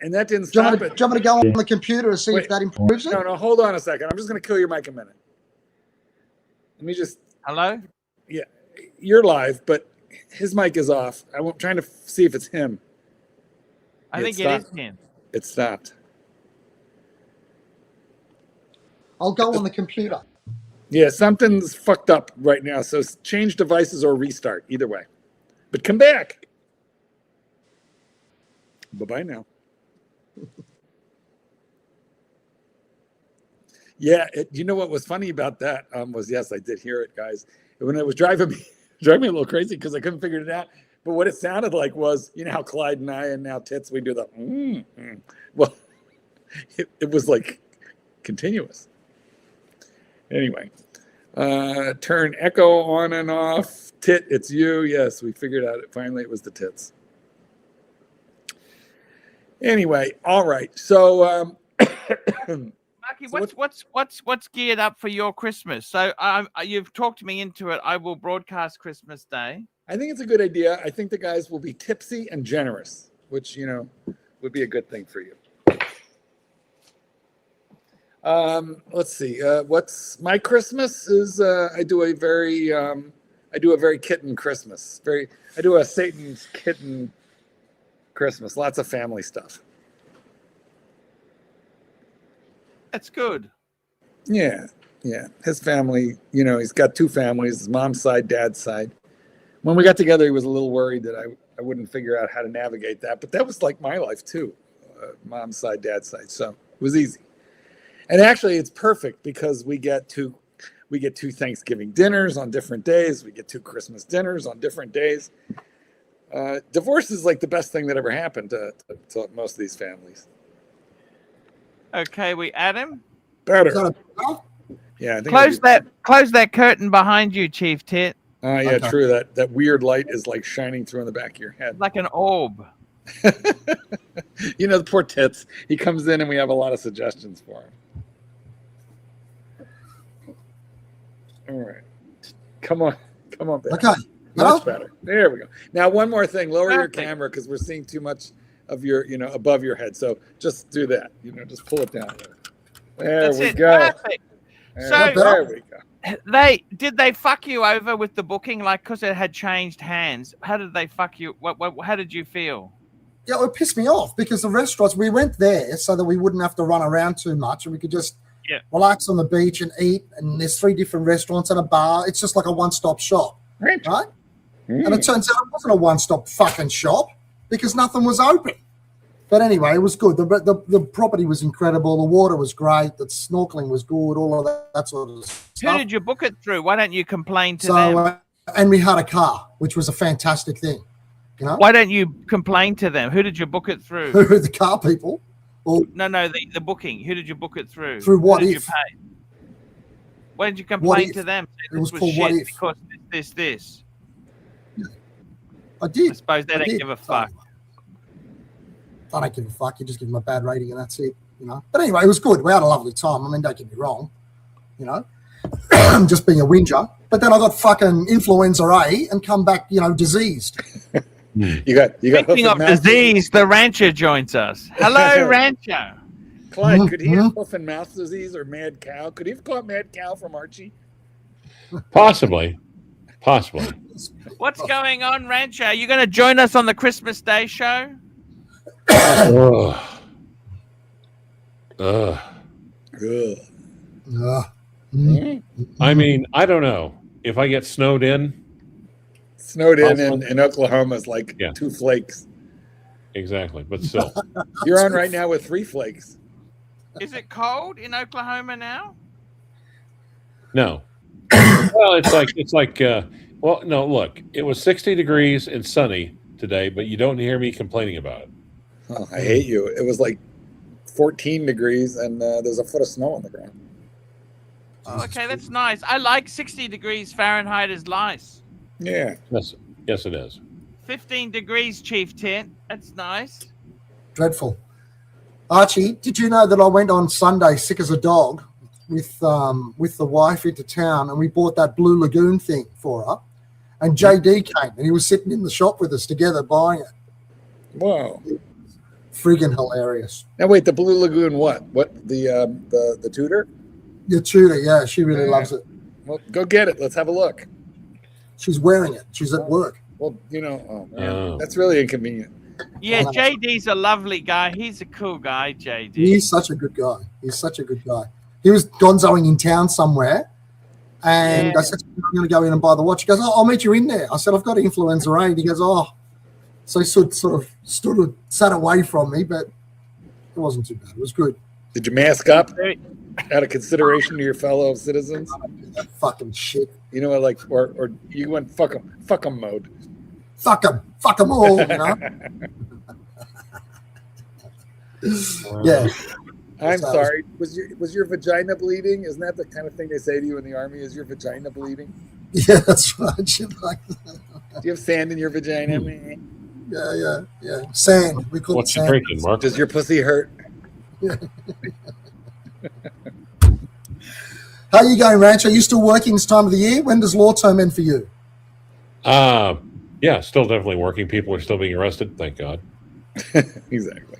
And that didn't stop it. Do you want me to go on the computer and see if that improves it? No, hold on a second. I'm just going to kill your mic a minute. Let me just... Hello? Yeah, you're live, but his mic is off. I'm trying to see if it's him. I think it is him. It stopped. I'll go on the computer. Yeah, something's fucked up right now, so change devices or restart, either way. But come back. Bye-bye now. Yeah, you know what was funny about that was, yes, I did hear it, guys. When it was driving me a little crazy because I couldn't figure it out. But what it sounded like was, you know how Clyde and I and now Tits, we do the Well, it was like continuous. Anyway, turn echo on and off. Tit, it's you. Yes, we figured out it. Finally, it was the Tits. Anyway, all right. So, Marky, what's geared up for your Christmas? So you've talked me into it. I will broadcast Christmas Day. I think it's a good idea. I think the guys will be tipsy and generous, which, you know, would be a good thing for you. Let's see. What's my Christmas is? I do a very kitten Christmas. I do a Satan's kitten Christmas. Lots of family stuff. That's good. Yeah. His family, you know, he's got two families, his mom's side, dad's side. When we got together, he was a little worried that I wouldn't figure out how to navigate that. But that was like my life too, mom's side, dad's side. So it was easy. And actually, it's perfect because we get two Thanksgiving dinners on different days. We get two Christmas dinners on different days. Divorce is like the best thing that ever happened to most of these families. Okay, we add him. Better. Yeah. I think Close that curtain behind you, Chief Tit. Yeah, okay. True. That weird light is like shining through in the back of your head. Like an orb. You know, the poor Tits. He comes in and we have a lot of suggestions for him. All right. Come on. Back. Okay. Much better. There we go. Now, one more thing. Lower your camera because we're seeing too much of your, you know, above your head. So just do that. You know, just pull it down. There we go. Perfect. There we go. Did they fuck you over with the booking, like, because it had changed hands? How did they fuck you? How did you feel? Yeah, it pissed me off because the restaurants, we went there so that we wouldn't have to run around too much and we could just relax on the beach and eat. And there's 3 different restaurants and a bar. It's just like a one-stop shop, right? And it turns out it wasn't a one-stop fucking shop because nothing was open. But anyway, it was good. The property was incredible. The water was great. The snorkeling was good. All of that sort of stuff. Who did you book it through? Why don't you complain to them? And we had a car, which was a fantastic thing. You know? Why don't you complain to them? Who did you book it through? The car people. Or, no, the booking. Who did you book it through? Through What Who If? did you pay? Why did you complain to them? It was called What If. Because this. I did. I suppose they don't give a fuck. I don't give a fuck. You just give them a bad rating and that's it, you know. But anyway, it was good. We had a lovely time. I mean, don't get me wrong, you know. I'm just being a whinger. But then I got fucking influenza A and come back, you know, diseased. You got. Speaking of disease, the rancher joins us. Hello, rancher. Clyde, could he have hoof and mouth disease or mad cow? Could he have caught mad cow from Archie? Possibly. What's going on, rancher? Are you going to join us on the Christmas Day show? I mean, I don't know. If I get snowed in Oklahoma is like 2 flakes. Exactly, but still. You're on right now with 3 flakes. Is it cold in Oklahoma now? No. Well, it's like well, no, look, it was 60 degrees and sunny today, but you don't hear me complaining about it. Oh, I hate you. It was like 14 degrees and there's a foot of snow on the ground. Oh, okay, that's nice. I like 60 degrees Fahrenheit is nice. Yeah. Yes, it is. 15 degrees, Chief Tit. That's nice. Dreadful. Archie, did you know that I went on Sunday sick as a dog with the wife into town and we bought that Blue Lagoon thing for her? And JD came and he was sitting in the shop with us together buying it. Whoa. Friggin' hilarious. Now wait, the Blue Lagoon what? What the Tudor? The Tudor, yeah, she really loves it. Well, go get it. Let's have a look. She's wearing it. She's at work. Well, you know, that's really inconvenient. Yeah, JD's a lovely guy. He's a cool guy, JD. He's such a good guy. He was gonzoing in town somewhere And I said, I'm going to go in and buy the watch. He goes, I'll meet you in there. I said, I've got influenza A. And he goes, oh. So he sort of sat away from me, but it wasn't too bad. It was good. Did you mask up out of consideration to your fellow citizens? That fucking shit. You know, like, or you went fuck them mode. Fuck them all, you know? Yeah. I'm sorry. Was your vagina bleeding? Isn't that the kind of thing they say to you in the army? Is your vagina bleeding? Yeah, that's right. Shit like that. Do you have sand in your vagina? Yeah. Sand. We call What's it sand. you drinking, Mark? Does your pussy hurt? Yeah. How you going, Ranch? Are you still working this time of the year? When does law term end for you? Yeah, still definitely working. People are still being arrested. Thank God. Exactly.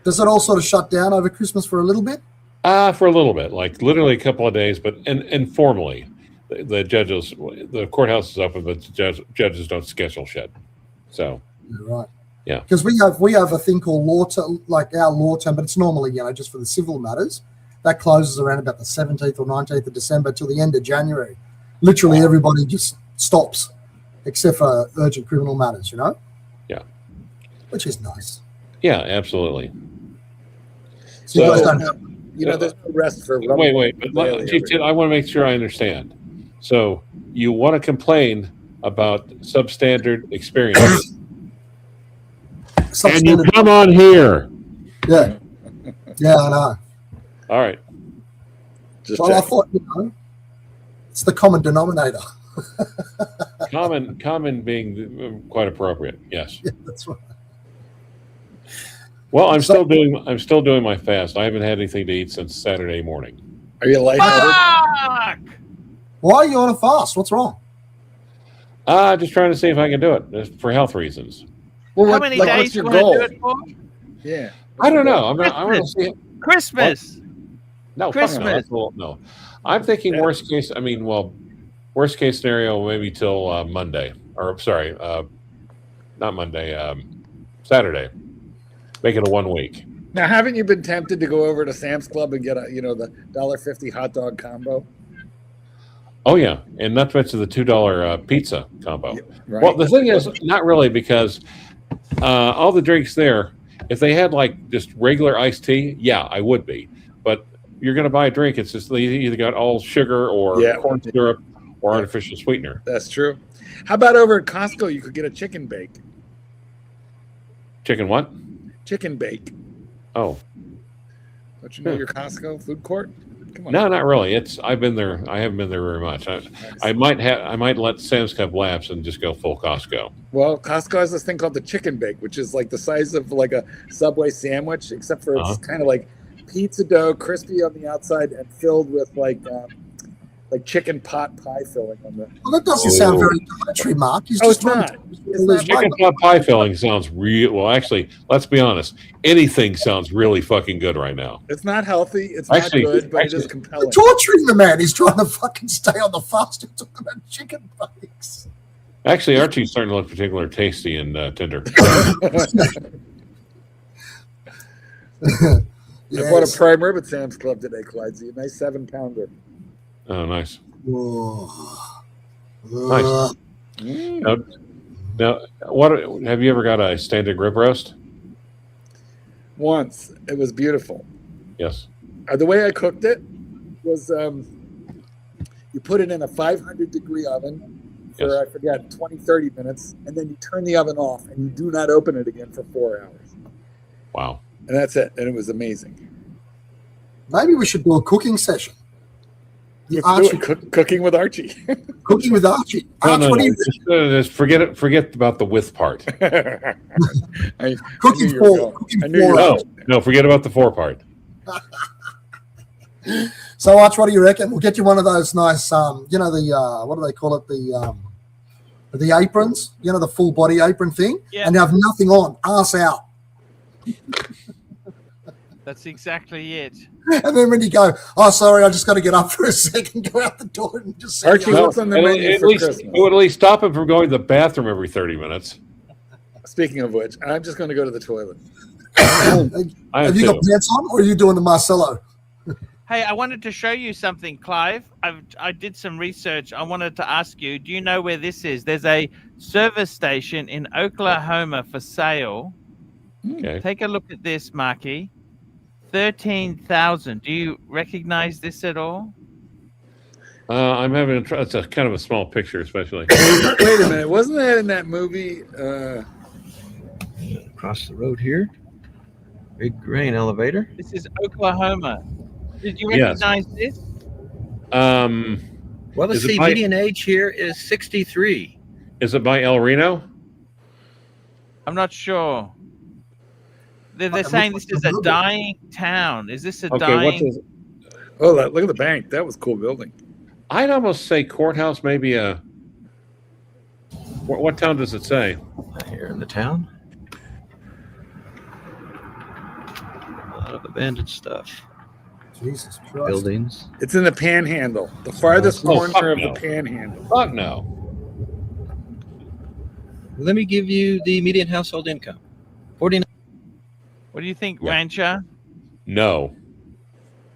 Does it all sort of shut down over Christmas for a little bit? For a little bit, like literally a couple of days, but informally, the judges, the courthouse is open, but the judges don't schedule shit. So, right. Yeah. Because we have a thing called like our law term, but it's normally, just for the civil matters. That closes around about the 17th or 19th of December till the end of January. Literally everybody just stops, except for urgent criminal matters, Yeah. Which is nice. Yeah, absolutely. So you guys don't have... there's no rest for... Wait. But I want to make sure I understand. So you want to complain about substandard experiences. And you come on here. Yeah. Yeah, I know. All right. I thought, it's the common denominator. Common being quite appropriate. Yes. Yeah, that's right. Well, I'm still doing my fast. I haven't had anything to eat since Saturday morning. Are you lightheaded? Why are you on a fast? What's wrong? Just trying to see if I can do it for health reasons. Well, how many days what's your do you goal? want to do it for? Yeah. I don't know. I'm going to see it. Christmas. No, Christmas. No. I'm thinking worst case. Worst case scenario, maybe till Monday. Or sorry, not Monday. Saturday. Make it a 1 week. Now, haven't you been tempted to go over to Sam's Club and get the $1.50 hot dog combo? Oh yeah, and not to mention the $2 pizza combo. Yeah, right. Well, the thing is, not really, because all the drinks there, if they had like just regular iced tea, yeah, I would be. But you're going to buy a drink, it's just they either got all sugar or corn syrup or artificial sweetener. That's true. How about over at Costco? You could get a chicken bake. Chicken what? Chicken bake. Oh. Don't you know your Costco food court? Come on. No, not really. I've been there. I haven't been there very much. I might let Sam's Club lapse and just go full Costco. Well, Costco has this thing called the chicken bake, which is like the size of like a Subway sandwich, except for it's kind of like pizza dough, crispy on the outside, and filled with like chicken pot pie filling on the. Well, that doesn't sound very complimentary, Mark. It's not. Chicken pot pie filling sounds real. Well, actually, let's be honest. Anything sounds really fucking good right now. It's not healthy. It's not good, but it is compelling. You're torturing the man. He's trying to fucking stay on the fast. You're talking about chicken bakes. Actually, Archie's starting to look particularly tasty and tender. I bought a prime rib at Sam's Club today, Clydesy. A nice 7-pounder. Oh, nice. Oh. Nice. Now, what have you ever got a standard rib roast? Once. It was beautiful. Yes. The way I cooked it was you put it in a 500-degree oven for, I forget, 20, 30 minutes, and then you turn the oven off, and you do not open it again for 4 hours. Wow. And that's it. And it was amazing. Maybe we should do a cooking session. Cooking with Archie. Cooking with Archie. No. Just forget about the with part. Cooking for. No, forget about the for part. So, Arch, what do you reckon? We'll get you one of those nice, what do they call it? The aprons, the full body apron thing, and you have nothing on, ass out. That's exactly it. And then when you go, oh, sorry, I just got to get up for a second, go out the door and just say, Archie, what's on the menu for Christmas? It would at least stop him from going to the bathroom every 30 minutes. Speaking of which, I'm just going to go to the toilet. Have you got pants on, or are you doing the Marcelo? Hey, I wanted to show you something, Clive. I did some research. I wanted to ask you, do you know where this is? There's a service station in Oklahoma for sale. Okay. Take a look at this, Marky. 13,000. Do you recognize this at all? I'm having it's a kind of a small picture, especially. Wait a minute, wasn't that in that movie? Across the road here. Big grain elevator. This is Oklahoma. Did you Yes. recognize this? Well, let's Is it see. by- Median age here is 63. Is it by El Reno? I'm not sure. They're Fucking saying look this like is a a movie. dying town. Is this a Okay, what's dying? this? Oh, look at the bank. That was a cool building. I'd almost say courthouse, maybe a. What town does it say? Here in the town. A lot of abandoned stuff. Jesus Christ. Buildings. It's in the Panhandle, the farthest Oh, corner fuck of no. the Panhandle. Fuck no. Let me give you the median household income. 49. What do you think, Yeah. Rancher? No.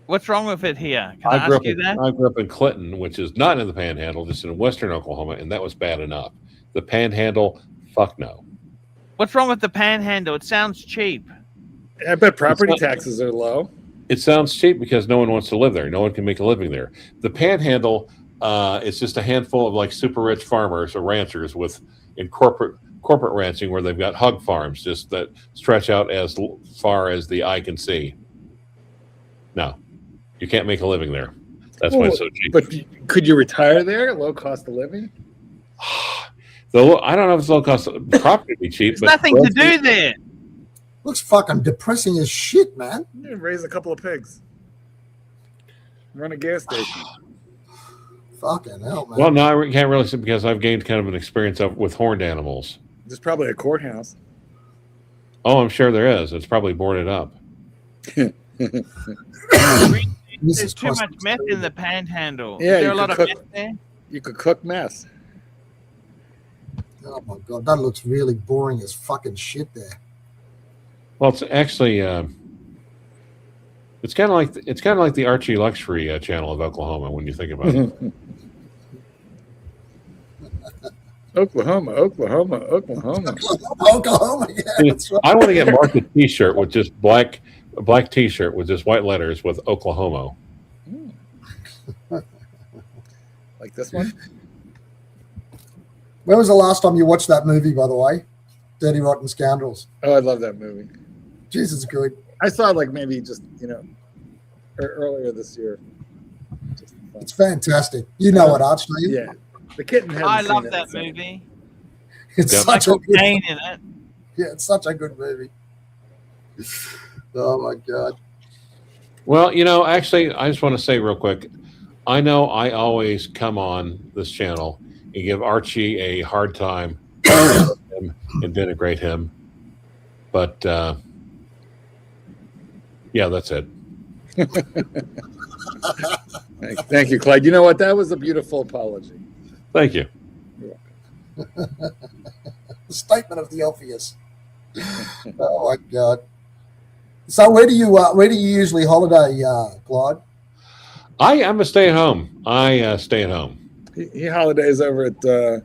What's wrong with it here? Can I I grew ask you that? I grew up in Clinton, which is not in the Panhandle, just in western Oklahoma, and that was bad enough. The Panhandle, fuck no. What's wrong with the Panhandle? It sounds cheap. I bet property It's not- taxes are low. It sounds cheap because no one wants to live there. No one can make a living there. The Panhandle, it's just a handful of like super rich farmers or ranchers in corporate ranching where they've got hog farms just that stretch out as far as the eye can see. No, you can't make a living there. That's why it's so cheap. But could you retire there? Low cost of living? Though I don't know if it's low cost property to be cheap. There's nothing to do there. Looks fucking depressing as shit, man. Yeah, raise a couple of pigs. Run a gas station. Fucking hell, man. Well, no, I can't really say because I've gained kind of an experience with horned animals. There's probably a courthouse. Oh, I'm sure there is. It's probably boarded up. This There's is too much costing meth in terrible. the Panhandle. Yeah, Is there you a lot could of cook- meth there? You could cook mess. Oh my god, that looks really boring as fucking shit there. Well, it's actually it's kind of like the Archie LUXURIA channel of Oklahoma when you think about it. Oklahoma. Oklahoma, yeah, that's right. I want to get Mark a T-shirt with just a black T-shirt with just white letters with Oklahoma. Like this one? When was the last time you watched that movie, by the way? Dirty Rotten Scoundrels. Oh, I love that movie. Jesus, good. I saw it like maybe just, earlier this year. Just fun. It's fantastic. You know it, Arch, don't you? Yeah. The kitten hasn't I seen love it, that so- movie. It's Yeah. such a Michael good, Caine in it. yeah, it's such a good movie. Oh my god. Well, actually, I just want to say real quick. I know I always come on this channel and give Archie a hard time and denigrate him, but yeah, that's it. Thank you, Clyde. You know what? That was a beautiful apology. Thank you. The statement of the obvious. Oh my god. So where do you usually holiday, Clyde? I'm a stay-at-home. I stay at home. He holidays over at the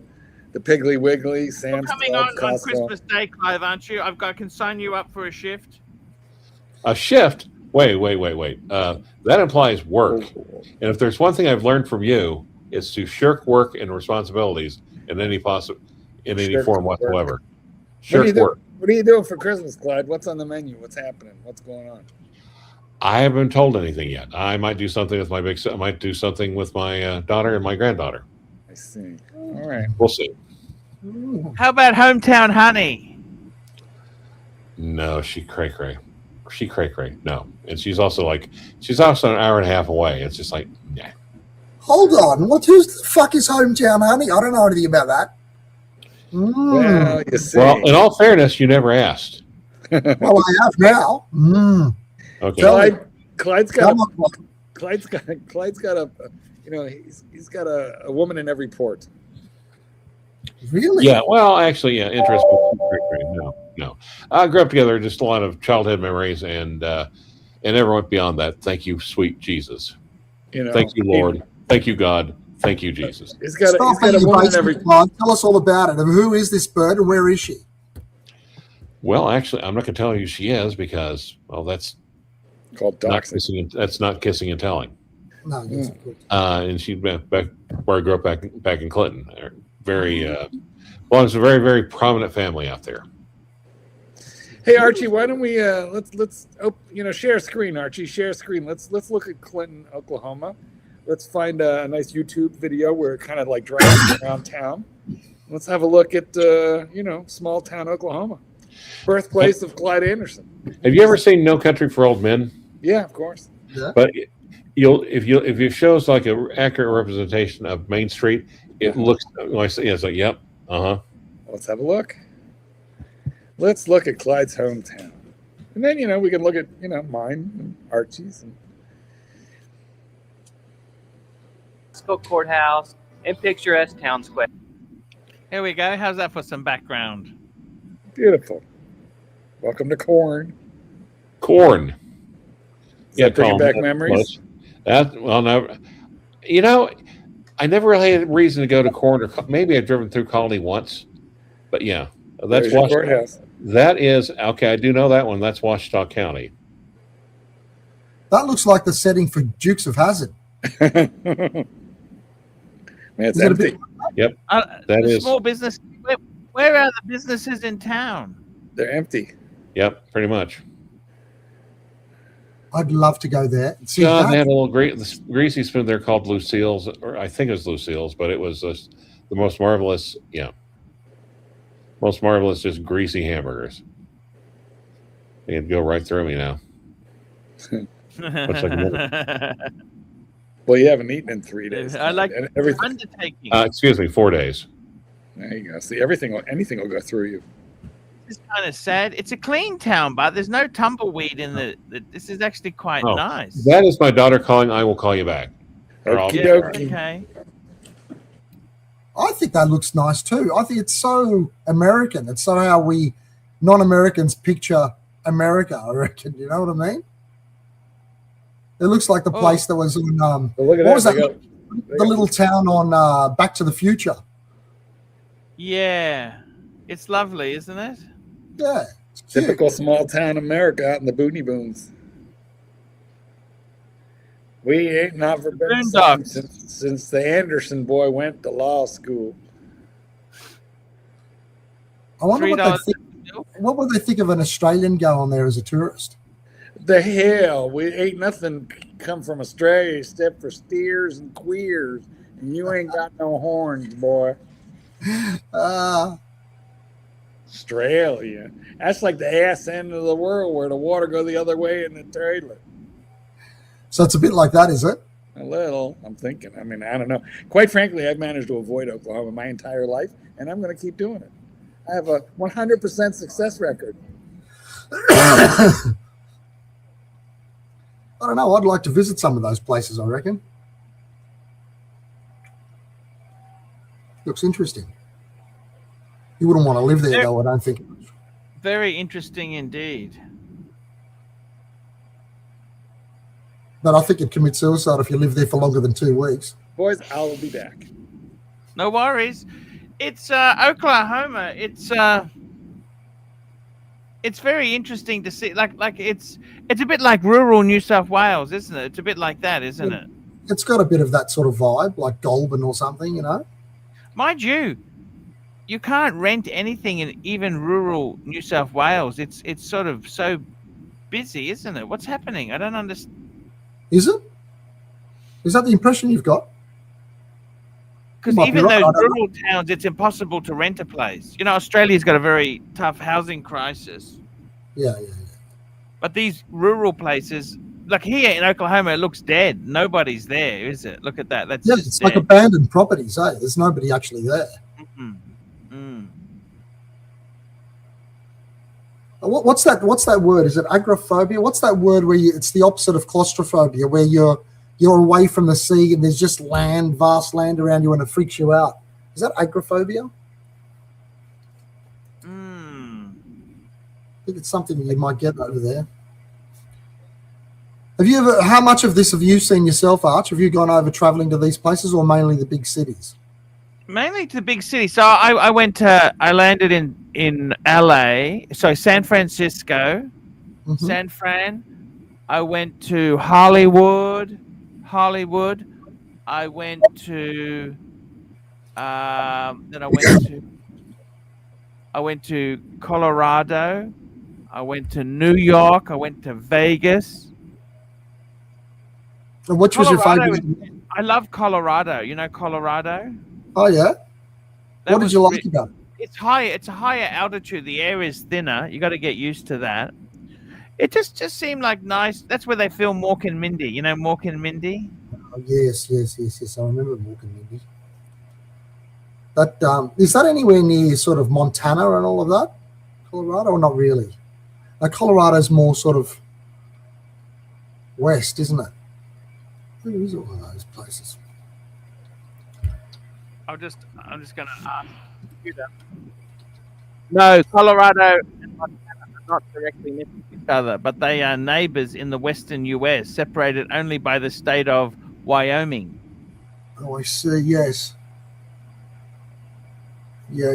Piggly Wiggly, You're Sam's coming Club, on Costco. Christmas Day, Clive, aren't you? I can sign you up for a shift. A shift. Wait. That implies work. And if there's one thing I've learned from you, it's to shirk work and responsibilities in any Shirk form work. whatsoever. What are you Shirk work. What are you doing for Christmas, Clyde? What's on the menu? What's happening? What's going on? I haven't told anything yet. I might do something with my I might do something with my daughter and my granddaughter. I see. All right. We'll see. Ooh. How about Hometown Honey? No, she cray cray. No, and she's also an hour and a half away. It's just like, nah. Hold on. Who's the fuck is Hometown Honey? I don't know anything about that. Well, you see. Well, in all fairness, you never asked. Well, I have now. Okay. Clyde's got Come on. Clyde's got a he's got a woman in every port. Really? Yeah, well, actually, yeah, interesting. No. I grew up together, just a lot of childhood memories, and and never went beyond that. Thank you, sweet Jesus. You know, Thank you, Lord. Thank you, God. Thank you, Jesus. He's got Stop a being woman in every. evasive, Todd. Tell us all about it. And who is this bird and where is she? Well, actually, I'm not going to tell you who she is because, well, that's Called not doxing. kissing. That's not kissing and telling. No, yes, of course. And she went back where I grew up back in Clinton. Very well, it's a very, very prominent family out there. Hey Archie, why don't we let's share screen, Archie, share screen. Let's look at Clinton, Oklahoma. Let's find a nice YouTube video where it kind of like drives around town. Let's have a look at small town Oklahoma, birthplace of Clyde Anderson. Have you ever seen No Country for Old Men? Yeah, of course. Yeah. But if it shows like an accurate representation of Main Street, it looks like it's like yep, Let's have a look. Let's look at Clyde's hometown, and then we can look at mine and Archie's. Courthouse and picturesque town square. Here we go. How's that for some background? Beautiful. Welcome to Corn. Corn. Yeah, bringing back memories. No, I never really had a reason to go to Corn, or maybe I've driven through Colony once, but yeah, that's There's your courthouse. That is okay. I do know that one. That's Washita County. That looks like the setting for Dukes of Hazzard. Man, it's empty. Yep, that is small business. Where are the businesses in town? They're empty. Yep, pretty much. I'd love to go there. See John that. had a little greasy spoon there called Lucille's, or I think it was Lucille's, but it was the most marvelous, just greasy hamburgers. They'd go right through me now. Looks like a minute. Well, you haven't eaten in 3 days. I like everything. undertaking. Excuse me, 4 days. There you go. See, anything will go through you. It's kind of sad. It's a clean town, but there's no tumbleweed in the this is actually quite nice. That is my daughter calling. I will call you back. Okay. I think that looks nice too. I think it's so American. It's so how we non-Americans picture America, I reckon. You know what I mean? It looks like the place that was in look at what was that? The little town on Back to the Future. Yeah. It's lovely, isn't it? Yeah. Typical small town America out in the boony boons. We ain't not for since the Anderson boy went to law school. I wonder what would they think of an Australian going there as a tourist? The hell, we ain't nothing come from Australia except for steers and queers, and you ain't got no horns, boy. Australia. That's like the ass end of the world where the water go the other way in the trailer. So it's a bit like that, is it? A little, I'm thinking. I mean, I don't know. Quite frankly, I've managed to avoid Oklahoma my entire life, and I'm going to keep doing it. I have a 100% success record. I don't know. I'd like to visit some of those places, I reckon. Looks interesting. You wouldn't want to live there, though, I don't think. Very interesting indeed. But I think you'd commit suicide if you live there for longer than 2 weeks. Boys, I'll be back. No worries. It's Oklahoma. It's very interesting to see. Like it's a bit like rural New South Wales, isn't it? It's a bit like that, isn't it? It's got a bit of that sort of vibe, like Goulburn or something, you know? Mind you, you can't rent anything in even rural New South Wales. It's sort of so busy, isn't it? What's happening? I don't understand. Is it? Is that the impression you've got? Because even those rural towns, it's impossible to rent a place. You know, Australia's got a very tough housing crisis. Yeah. But these rural places, like here in Oklahoma, it looks dead. Nobody's there, is it? Look at that. That's just it's dead. like abandoned properties, eh? There's nobody actually there. Mm-hmm. What's that word? Is it agoraphobia? What's that word where it's the opposite of claustrophobia, where you're away from the sea and there's just vast land around you and it freaks you out? Is that agoraphobia? I think it's something you might get over there. Have you ever? How much of this have you seen yourself, Arch? Have you gone over traveling to these places, or mainly the big cities? Mainly to the big city. So I landed in LA, so San Francisco, Mhm. San Fran. I went to Hollywood. I went to then I went to Colorado. I went to New York. I went to Vegas. And which was your Colorado. favorite? I love Colorado. You know Colorado? Oh yeah. That What did was you like about it? It's higher. It's a higher altitude. The air is thinner. You got to get used to that. It just seemed like nice. That's where they film Mork and Mindy. You know Mork and Mindy? Oh, yes. I remember walking Mindy. That is that anywhere near sort of Montana and all of that? Colorado, or not really? Like Colorado's more sort of west, isn't it? Where is all of those places? I'm just gonna ask you that. No, Colorado and Montana are not directly next to each other, but they are neighbors in the western US, separated only by the state of Wyoming. Oh, I see. Yes. Yeah.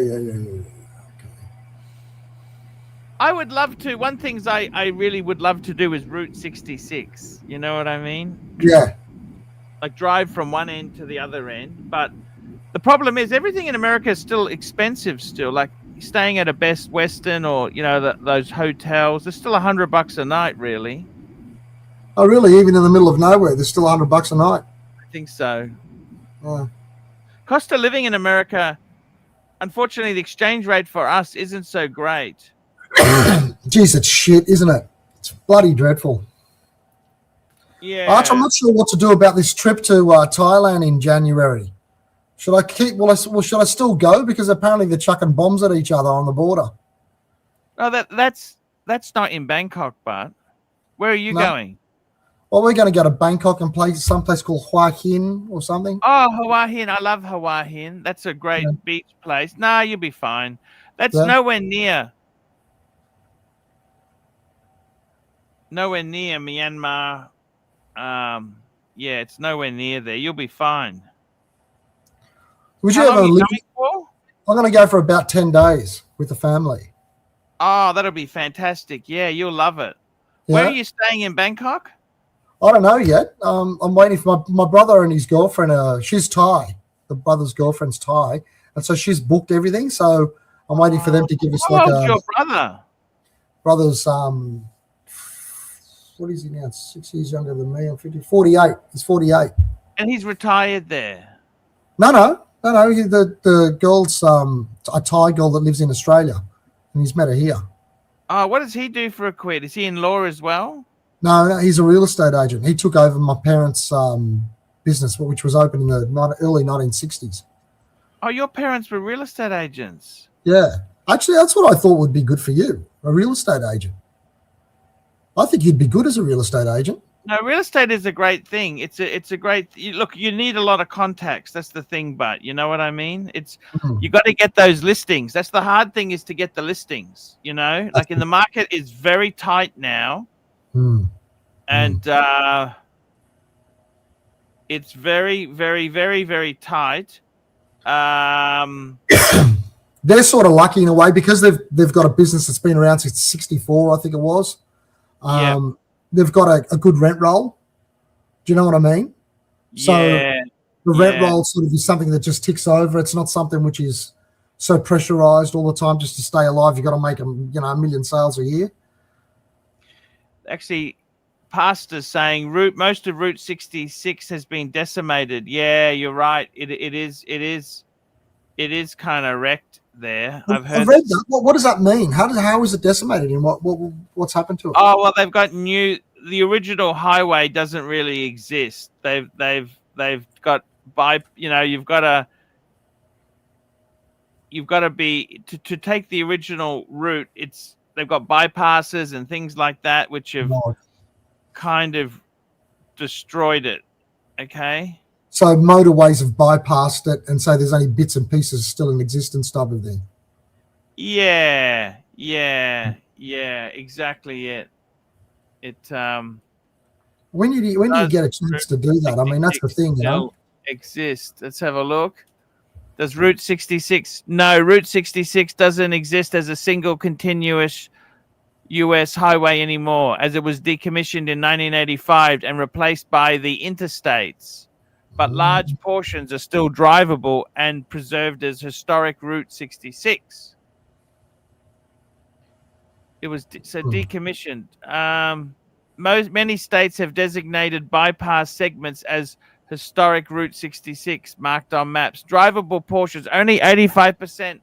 I would love to. One things I really would love to do is Route 66. You know what I mean? Yeah. Like drive from one end to the other end. But the problem is everything in America is still expensive still. Like staying at a Best Western or, you know, those hotels, they're still $100 a night, really. Oh, really? Even in the middle of nowhere, there's still $100 a night. I think so. Oh. Cost of living in America, unfortunately, the exchange rate for us isn't so great. Geez, it's shit, isn't it? It's bloody dreadful. Yeah. Arch, I'm not sure what to do about this trip to Thailand in January. Should I keep? Well, should I still go? Because apparently they're chucking bombs at each other on the border. Oh, that's not in Bangkok, but where are you going? Well, we're going to go to Bangkok and play someplace called Hua Hin or something. Oh, Hua Hin. I love Hua Hin. That's a great beach place. Nah, you'll be fine. That's nowhere near Myanmar. Yeah, it's nowhere near there. You'll be fine. Would you How ever long are you live? going for? I'm going to go for about 10 days with the family. Oh, that'll be fantastic. Yeah, you'll love it. Yeah. Where are you staying in Bangkok? I don't know yet. I'm waiting for my brother and his girlfriend. She's Thai. The brother's girlfriend's Thai. And so she's booked everything. So I'm waiting for them to give us How old's your brother? Brother's, what is he now? 6 years younger than me. I'm 48. He's 48. And he's retired there. No. The girl's a Thai girl that lives in Australia. And he's met her here. Oh, what does he do for a quid? Is he in law as well? No, he's a real estate agent. He took over my parents' business, which was open in the early 1960s. Oh, your parents were real estate agents. Yeah. Actually, that's what I thought would be good for you, a real estate agent. I think you'd be good as a real estate agent. No, real estate is a great thing. It's a great look. You need a lot of contacts. That's the thing, but you know what I mean. You got to get those listings. That's the hard thing, is to get the listings. You know, like in the market is very tight now, and it's very, very, very, very tight. They're sort of lucky in a way because they've got a business that's been around since '64, I think it was. They've got a good rent roll. Do you know what I mean? So the rent roll sort of is something that just ticks over. It's not something which is so pressurized all the time just to stay alive. You've got to make them, a million sales a year. Actually, Pastor's saying most of Route 66 has been decimated. Yeah, you're right. It is kind of wrecked there. I've heard. I've read that. What does that mean? How is it decimated, and what's happened to it? Oh well, they've got the original highway doesn't really exist. They've got you've got to be to take the original route. They've got bypasses and things like that which have kind of destroyed it. Okay. So motorways have bypassed it, and so there's only bits and pieces still in existence type of thing. Yeah, exactly it. When do you get a chance to do that? I mean, that's the thing, you know. Exist. Let's have a look. Does Route 66? No, Route 66 doesn't exist as a single continuous U.S. highway anymore, as it was decommissioned in 1985 and replaced by the interstates. But large portions are still drivable and preserved as historic Route 66. It was decommissioned. Many states have designated bypass segments as historic Route 66 marked on maps. Drivable portions, only 85%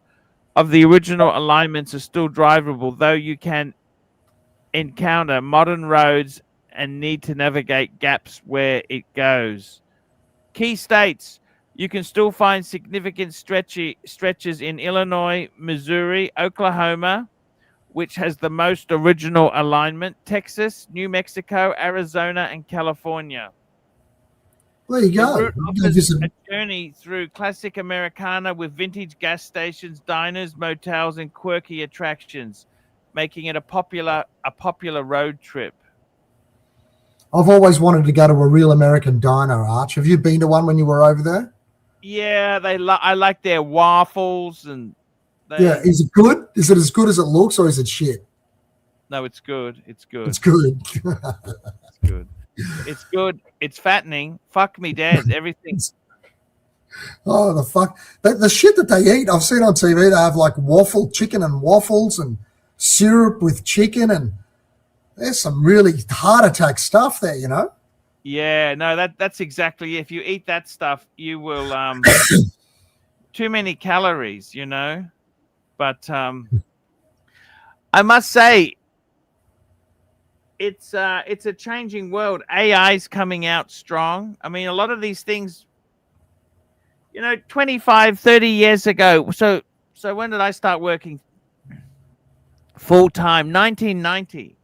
of the original alignments are still drivable, though you can encounter modern roads and need to navigate gaps where it goes. Key states, you can still find significant stretches in Illinois, Missouri, Oklahoma, which has the most original alignment, Texas, New Mexico, Arizona, and California. There you go. The route offers a journey through classic Americana with vintage gas stations, diners, motels, and quirky attractions, making it a popular road trip. I've always wanted to go to a real American diner, Arch. Have you been to one when you were over there? Yeah, I like their waffles and. Yeah, is it good? Is it as good as it looks, or is it shit? No, it's good. It's good. It's good. It's good. It's good. It's fattening. Fuck me, Dad. Everything. Oh, the fuck. The shit that they eat, I've seen on TV, they have like chicken and waffles and syrup with chicken, and there's some really heart attack stuff there, you know? Yeah, no, that's exactly it. If you eat that stuff, you will too many calories, you know? But I must say, it's a changing world. AI's coming out strong. I mean, a lot of these things, you know, 25, 30 years ago. So when did I start working full time? 1990.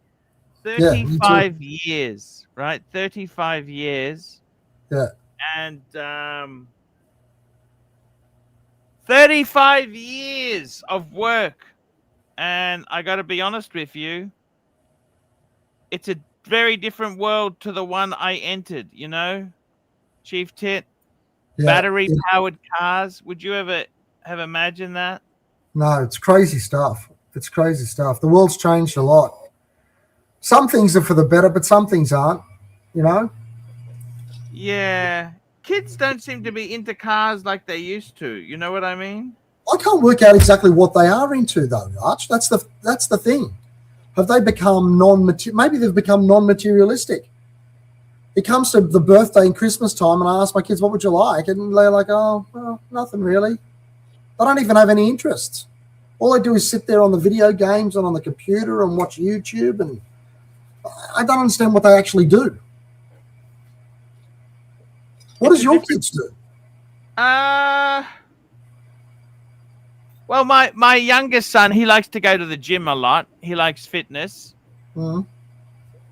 35 years, right? 35 years. Yeah. And 35 years of work. And I got to be honest with you, it's a very different world to the one I entered, you know, Chief Tit. Yeah. Battery-powered cars. Would you ever have imagined that? No, it's crazy stuff. It's crazy stuff. The world's changed a lot. Some things are for the better, but some things aren't, you know? Yeah. Kids don't seem to be into cars like they used to. You know what I mean? I can't work out exactly what they are into, though, Arch. That's the thing. Have they become maybe they've become non-materialistic. It comes to the birthday and Christmas time, and I ask my kids, what would you like? And they're like, oh, well, nothing really. They don't even have any interests. All they do is sit there on the video games and on the computer and watch YouTube, and I don't understand what they actually do. What does your kids do? Well, my youngest son, he likes to go to the gym a lot. He likes fitness. Mm-hmm.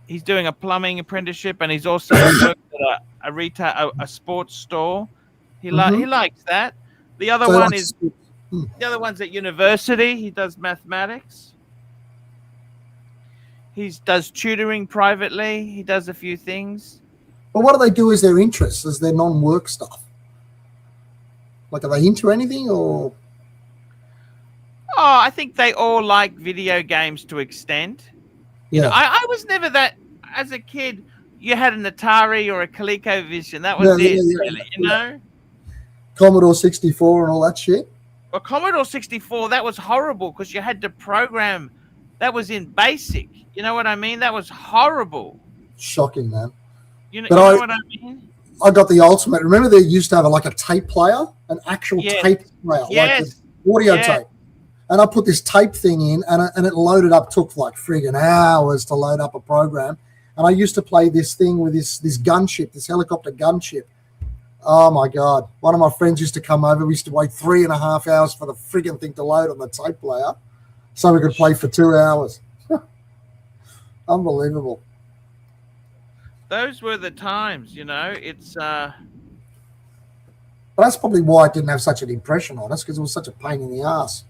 He's doing a plumbing apprenticeship, and he's also worked at a sports store. He likes that. The other one's at university. He does mathematics. He does tutoring privately. He does a few things. But what do they do as their interests, as their non-work stuff? Like, are they into anything, or? Oh, I think they all like video games to extent. Yeah. You know, I was never that. As a kid, you had an Atari or a ColecoVision. That was really, you know? Commodore 64 and all that shit. Well, Commodore 64, that was horrible because you had to program. That was in BASIC. You know what I mean? That was horrible. Shocking, man. You know what I mean? I got the ultimate. Remember they used to have like a tape player, an actual tape player, like audio tape. And I put this tape thing in, and it loaded up. Took like friggin' hours to load up a program. And I used to play this thing with this gunship, this helicopter gunship. Oh my God! One of my friends used to come over. We used to wait 3.5 hours for the friggin' thing to load on the tape player, so we could play for 2 hours. Unbelievable. Those were the times, you know. It's But that's probably why it didn't have such an impression on us, because it was such a pain in the ass.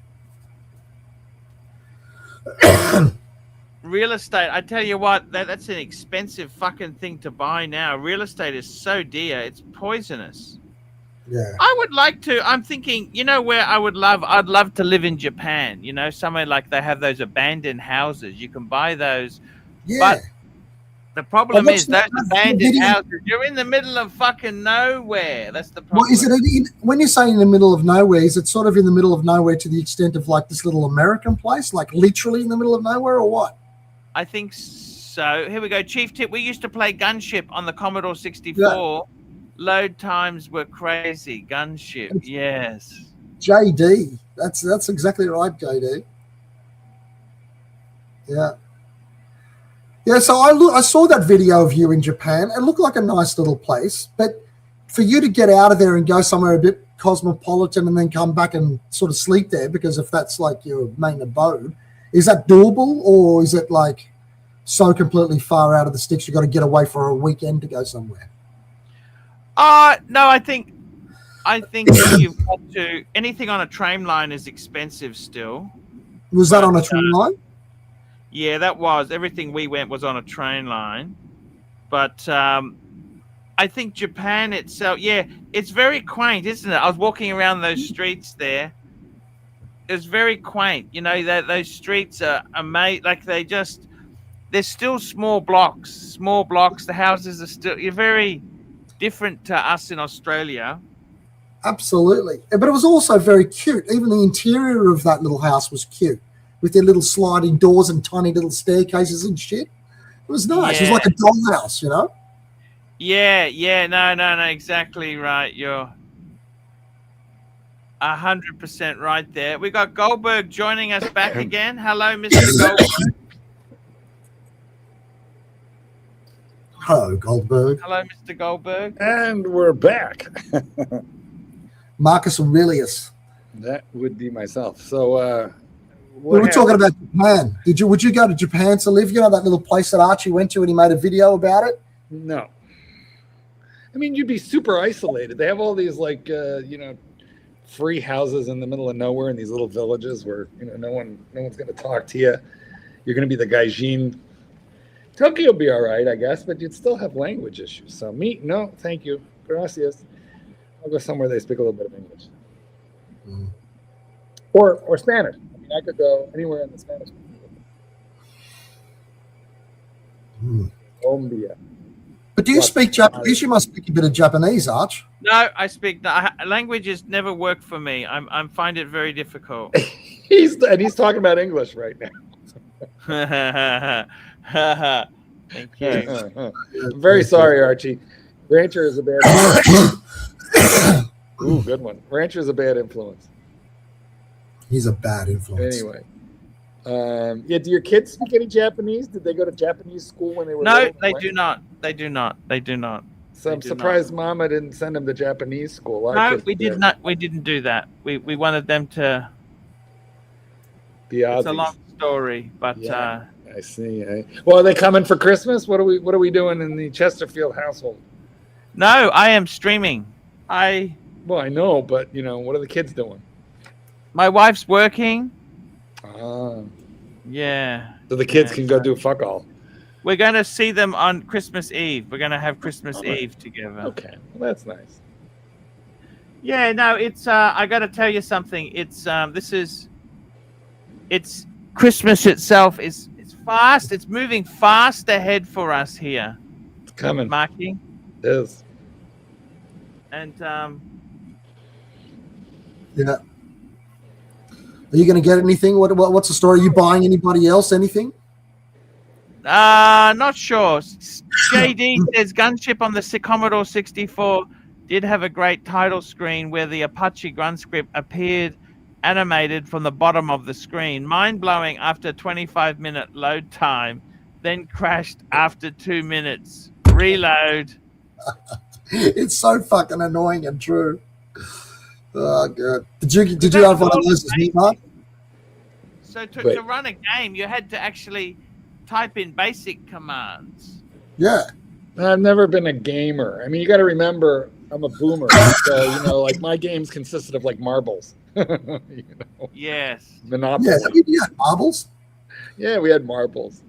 real estate, I tell you what, that's an expensive fucking thing to buy now. Real estate is so dear, it's poisonous. Yeah. I would like to. I'm thinking, you know, where I'd love to live in Japan. You know, somewhere like they have those abandoned houses. You can buy those. Yeah. But the problem Well, is those abandoned video- houses. You're in the middle of fucking nowhere. That's the problem. Well, is it when you're saying in the middle of nowhere? Is it sort of in the middle of nowhere to the extent of like this little American place, like literally in the middle of nowhere, or what? I think so. Here we go. Chief tip: we used to play Gunship on the Commodore 64. Yeah. Load times were crazy. Gunship, yes. JD, that's exactly right, JD. Yeah. Yeah, so I saw that video of you in Japan. It looked like a nice little place, but for you to get out of there and go somewhere a bit cosmopolitan and then come back and sort of sleep there, because if that's like your main abode, is that doable, or is it like so completely far out of the sticks you got to get away for a weekend to go somewhere? No, I think that you've got to, anything on a train line is expensive still. Was that on a train line? Yeah, that was. Everything we went was on a train line. But I think Japan itself, yeah, it's very quaint, isn't it? I was walking around those streets there. It's very quaint. You know, those streets are amazing. Like they're still small blocks. The houses are still, you're very different to us in Australia. Absolutely. But it was also very cute. Even the interior of that little house was cute, with their little sliding doors and tiny little staircases and shit. It was nice. Yeah. It was like a dollhouse, you know? Yeah. No, exactly right. You're 100% right there. We got Goldberg joining us back again. Hello, Mr. Goldberg. Hello, Goldberg. Hello, Mr. Goldberg. And we're back. Marcus Aurelius. That would be myself. So We were talking about Japan. Would you go to Japan to live? You know that little place that Archie went to and he made a video about it? No. I mean, you'd be super isolated. They have all these like free houses in the middle of nowhere in these little villages where no one's going to talk to you. You're going to be the gaijin. Tokyo will be all right, I guess, but you'd still have language issues. So no, thank you. Gracias. I'll go somewhere they speak a little bit of English. Mm. Or Spanish. I mean, I could go anywhere in the Spanish. Colombia. But do you speak Japanese? You must speak a bit of Japanese, Arch. No, I speak. Languages never work for me. I find it very difficult. He's talking about English right now. Thank you. I'm very sorry, Archie. Rancher is a bad. Ooh, good one. Rancher is a bad influence. He's a bad influence. Anyway, do your kids speak any Japanese? Did they go to Japanese school when they were? No, they do not. They do not. So I'm surprised Mama didn't send them to Japanese school. No, we did not. We didn't do that. We wanted them to. It's a long story, but. Yeah. I see. Well, are they coming for Christmas? What are we doing in the Chesterfield household? No, I am streaming. Well, I know, but what are the kids doing? My wife's working. Ah. Yeah. So the kids can go do fuck all. We're going to see them on Christmas Eve. We're going to have Christmas Eve together. Okay, well, that's nice. Yeah, no, it's. I got to tell you something. It's. It's Christmas itself is. Fast. It's moving fast ahead for us here. It's coming. Marky. It is. And yeah. Are you going to get anything? What's the story? Are you buying anybody else anything? Not sure. JD says Gunship on the Commodore 64 did have a great title screen where the Apache grunt script appeared animated from the bottom of the screen. Mind-blowing after 25-minute load time, then crashed after 2 minutes. Reload. It's so fucking annoying and true. Oh god. Did you have one of those as me, Mark? So to run a game, you had to actually type in basic commands. Yeah. I've never been a gamer. I mean, you got to remember, I'm a boomer. So, like my games consisted of like marbles. Yes. Monopoly. Yeah, you had marbles. Yeah, we had marbles.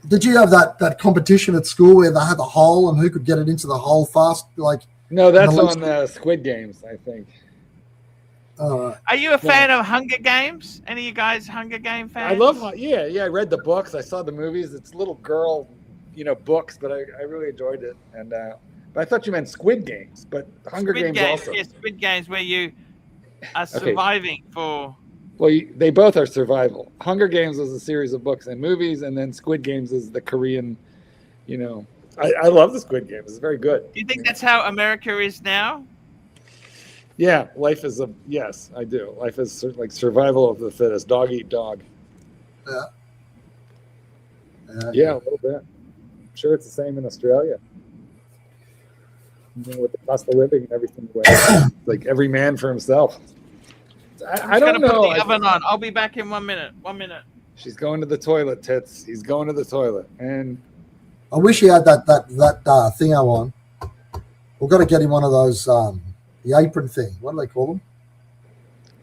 Did you have that competition at school where they had the hole and who could get it into the hole fast? Like, No, that's on Squid Games, I think. Are you a fan of Hunger Games? Any of you guys Hunger Game fans? I love, I read the books. I saw the movies. It's little girl, books, but I really enjoyed it. And but I thought you meant Squid Games, but Hunger Games also. Yes, Squid Games, where you are surviving for. Well, they both are survival. Hunger Games was a series of books and movies, and then Squid Games is the Korean. I love the Squid Games. It's very good. Do you think that's how America is now? Yeah, life is yes, I do. Life is like survival of the fittest, dog eat dog. Yeah. Yeah, a little bit. I'm sure it's the same in Australia. With the cost of living and everything, like every man for himself. I don't know. Put the oven on. I'll be back in 1 minute. 1 minute. She's going to the toilet, Tits. He's going to the toilet, and I wish he had that thing on. We've got to get him one of those. The apron thing. What do they call them?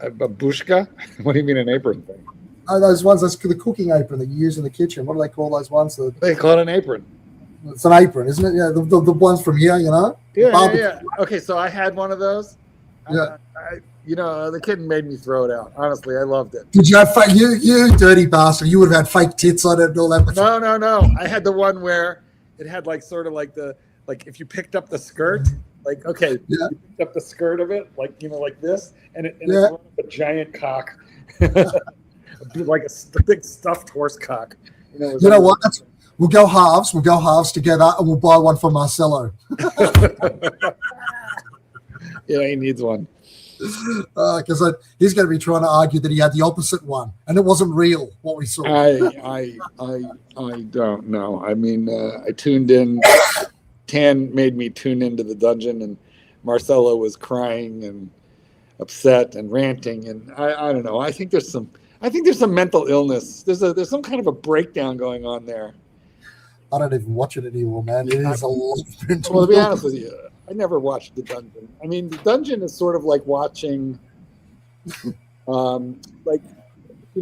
A babushka? What do you mean an apron thing? Oh, those ones. That's the cooking apron that you use in the kitchen. What do they call those ones? They call it an apron. It's an apron, isn't it? Yeah, the ones from here, Yeah. Okay, so I had one of those. Yeah. The kid made me throw it out. Honestly, I loved it. Did you have you dirty bastard? You would have had fake tits on it and all that. No. I had the one where it had sort of like if you picked up the skirt. You picked up the skirt of it, like this, and it's a giant cock, like a big stuffed horse cock. You know what? We'll go halves. We'll go halves together, and we'll buy one for Marcelo. Yeah, he needs one. Because he's going to be trying to argue that he had the opposite one, and it wasn't real. What we saw. I don't know. I mean, I tuned in. Tan made me tune into the dungeon, and Marcelo was crying and upset and ranting, and I don't know. I think there's some mental illness. There's some kind of a breakdown going on there. I don't even watch it anymore, man. It is a lot of mental. Well, to be honest with you, I never watched the dungeon. I mean, the dungeon is sort of like watching,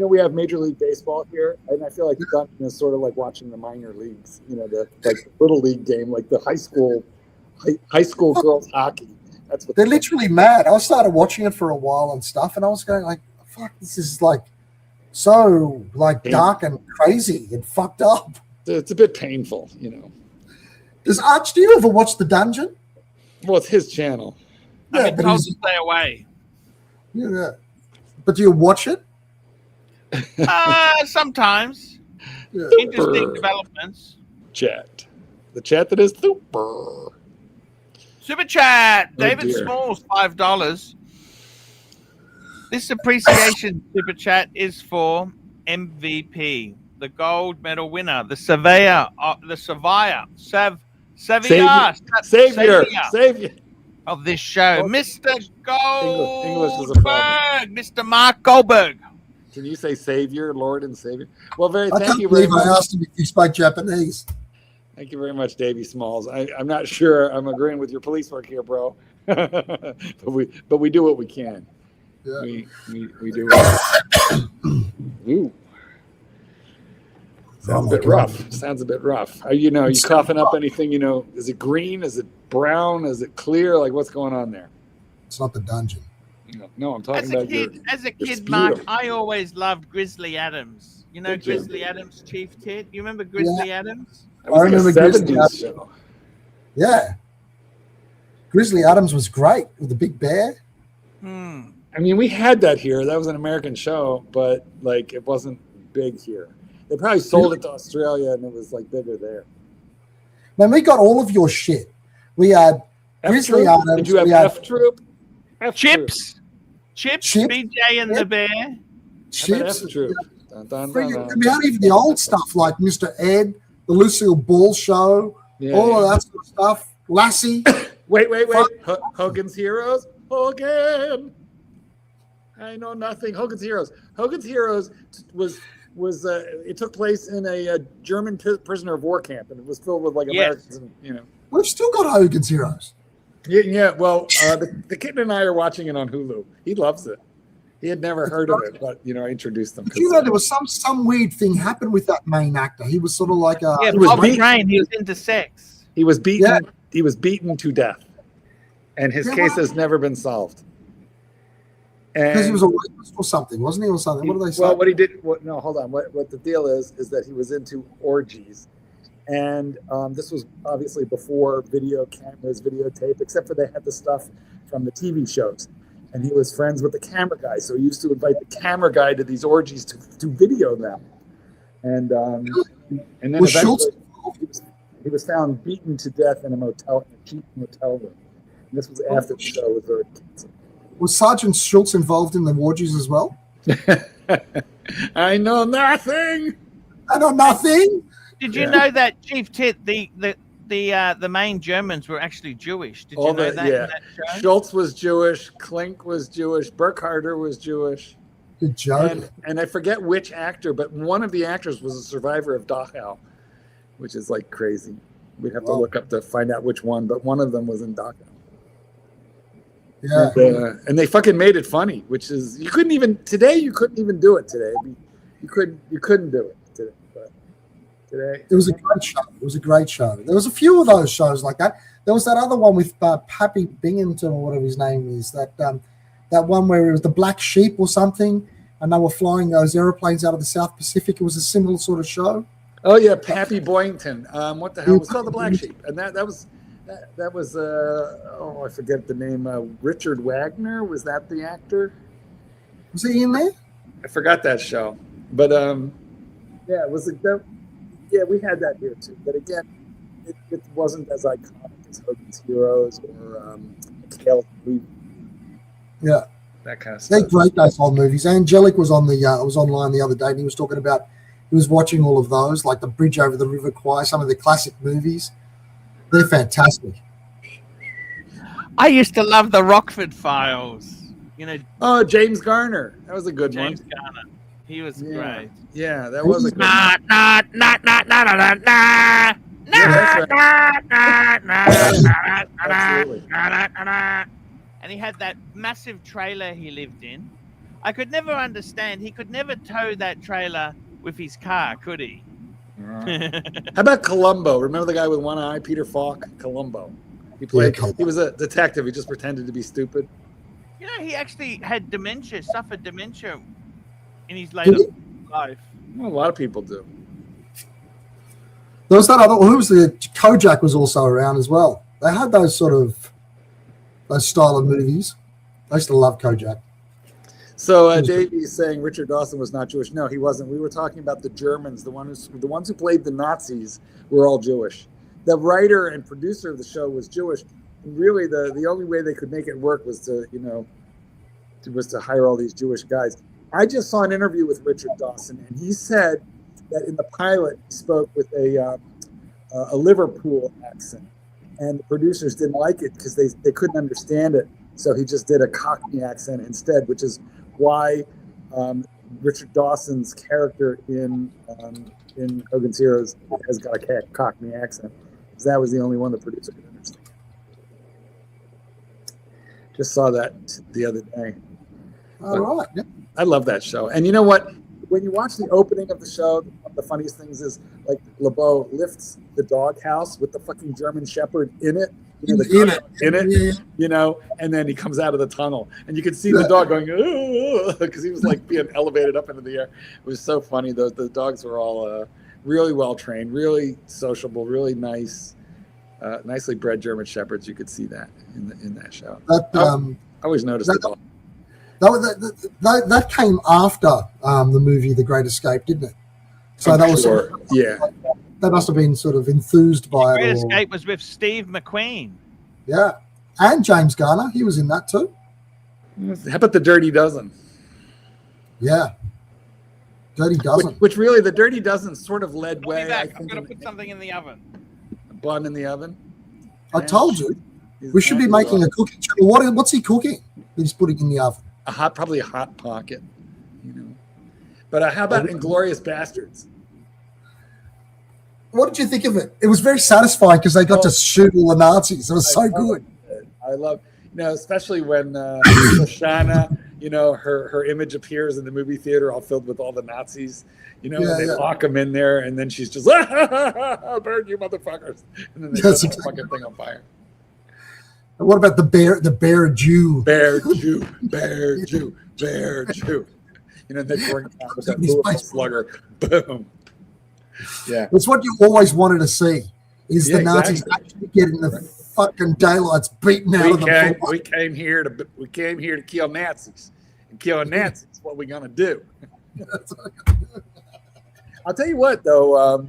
we have Major League Baseball here, and I feel like the dungeon is sort of like watching the minor leagues. The little league game, like the high school girls hockey. That's what they're literally mad. I started watching it for a while and stuff, and I was going like, "Fuck, this is so dark and crazy and fucked up." It's a bit painful, Does Arch? Do you ever watch the dungeon? Well, it's his channel. Yeah, I've been told to stay away. Yeah, but do you watch it? Sometimes. Yeah. Interesting developments. Chat. The chat that is super. Super chat. Oh, David dear. Smalls, $5. This appreciation super chat is for MVP, the gold medal winner, the Savior of this show, Mr. English is a problem. Mr. Mark Goldberg. Can you say Savior, Lord and Savior? Well, thank you very much. I asked him if he spoke Japanese. Thank you very much, Davey Smalls. I'm not sure I'm agreeing with your police work here, bro. but we do what we can. Yeah. We do. Ooh. Sounds a bit rough. Are you coughing up anything? Is it green? Is it brown? Is it clear? Like, what's going on there? It's not the dungeon. No, I'm talking about as a kid, Mark, I always loved Grizzly Adams. Grizzly Adams, Chief Tit? You remember Grizzly Adams? I remember Grizzly Adams. Show. Yeah. Grizzly Adams was great with the big bear. I mean, we had that here. That was an American show, but it wasn't big here. They probably sold it to Australia, and it was bigger there. Man, we got all of your shit. We had Grizzly Adams. Did you have F Troop? Chips, BJ and the Bear. Chips. F Troop. We had even the old stuff like Mr. Ed, the Lucille Ball Show, all of that sort of stuff. Lassie. Wait. Hogan's Heroes. Hogan. I know nothing. Hogan's Heroes. Hogan's Heroes was it took place in a German prisoner of war camp, and it was filled with Americans. And, We've still got Hogan's Heroes. Yeah. Well, the kid and I are watching it on Hulu. He loves it. He had never heard of it, but I introduced him. Did you know there was some weird thing happened with that main actor? He was sort of like a Yeah, he was Bob beat- McRae, he was into sex. He was beaten. Yeah. He was beaten to death, and his case has never been solved. because he And was a rapist or something, wasn't he, or something? What do they say? well, what he did? No, hold on. What the deal is that he was into orgies, and this was obviously before video cameras, videotape, except for they had the stuff from the TV shows. And he was friends with the camera guy, so he used to invite the camera guy to these orgies to video them. And then Was Schultz eventually he was found beaten to death in a cheap motel room. And this was after the show was already canceled. Was Sergeant Schultz involved in the orgies as well? I know nothing. I know nothing. Did you know that Chief Tit, the main Germans were actually Jewish? Did you know that? Yeah. In that show? Schultz was Jewish. Klink was Jewish. Burkhardt was Jewish. Good joke. And I forget which actor, but one of the actors was a survivor of Dachau, which is like crazy. We'd have to look up to find out which one, but one of them was in Dachau. Yeah. And they fucking made it funny, which is you couldn't even do it today. You couldn't do it today. But today It was a great show. There was a few of those shows like that. There was that other one with Pappy Binghamton or whatever his name is. That one where it was the Black Sheep or something, and they were flying those airplanes out of the South Pacific. It was a similar sort of show. Oh yeah, Pappy Boyington. What the hell? It was called the Black Sheep, and that was I forget the name. Richard Wagner, was that the actor? Was he in there? I forgot that show, but yeah, it was yeah, we had that here too. But again, it wasn't as iconic as Hogan's Heroes or Kale. Yeah. That kind of They're stuff. great, those old movies. Angelic was on was online the other day, and he was talking about he was watching all of those, like The Bridge Over the River Kwai, some of the classic movies. They're fantastic. I used to love the Rockford Files. Oh, James Garner. That was a good James one. Garner. He was Yeah. great. Yeah, that was a good one. Nah, nah, nah, nah, nah, nah, nah. Yeah, that's Nah, Absolutely. and he had that massive trailer he lived in. I could never understand. He could never tow that trailer with his car, could he? How about Columbo? Remember the guy with one eye, Peter Falk? Columbo. He was a detective. He just pretended to be stupid. He actually had dementia, suffered dementia in his later life. Well, a lot of people do. There was that other. Who was the Kojak was also around as well. They had those style of movies. I used to love Kojak. So Davey's saying Richard Dawson was not Jewish. No, he wasn't. We were talking about the Germans, the ones who played the Nazis were all Jewish. The writer and producer of the show was Jewish. And really, the only way they could make it work was to hire all these Jewish guys. I just saw an interview with Richard Dawson, and he said that in the pilot he spoke with a Liverpool accent, and the producers didn't like it because they couldn't understand it. So he just did a Cockney accent instead, which is why Richard Dawson's character in Hogan's Heroes has got a Cockney accent, because that was the only one the producer could understand. Just saw that the other day. All right. Yeah. I love that show. And you know what? When you watch the opening of the show, one of the funniest things is like LeBeau lifts the doghouse with the fucking German Shepherd in it. In it, and then he comes out of the tunnel, and you can see the dog going, because he was like being elevated up into the air. It was so funny. The dogs were all really well trained, really sociable, really nice, nicely bred German Shepherds. You could see that in that show. I always noticed it all. That came after the movie The Great Escape, didn't it? So I'm that was sure. They must have been sort of enthused by Great it. Escape was with Steve McQueen. Yeah, and James Garner, he was in that too. How about The Dirty Dozen? Yeah, Dirty Dozen. Which really, The Dirty Dozen sort of led I'll be way. back. I'm going to put something in the oven. A bun in the oven. I told you, we should be making a cooking channel. What's he cooking? He's putting in the oven. Probably a hot pocket, But how about Inglourious Bastards? What did you think of it? It was very satisfying because they got to shoot all the Nazis. It was so good. I love, especially when Shoshana you know, her image appears in the movie theater all filled with all the Nazis, you know, and they lock them in there, and then she's just, burn you motherfuckers. And then they set the fucking thing on fire. And what about the bear Jew? Bear Jew. You know, they're going out with that Louisville slugger. Boom. Yeah. It's what you always wanted to see, is the Nazis actually getting the fucking daylights beaten out of them. We came here to kill Nazis, and killing Nazis is what we're gonna do. I'll tell you what, though,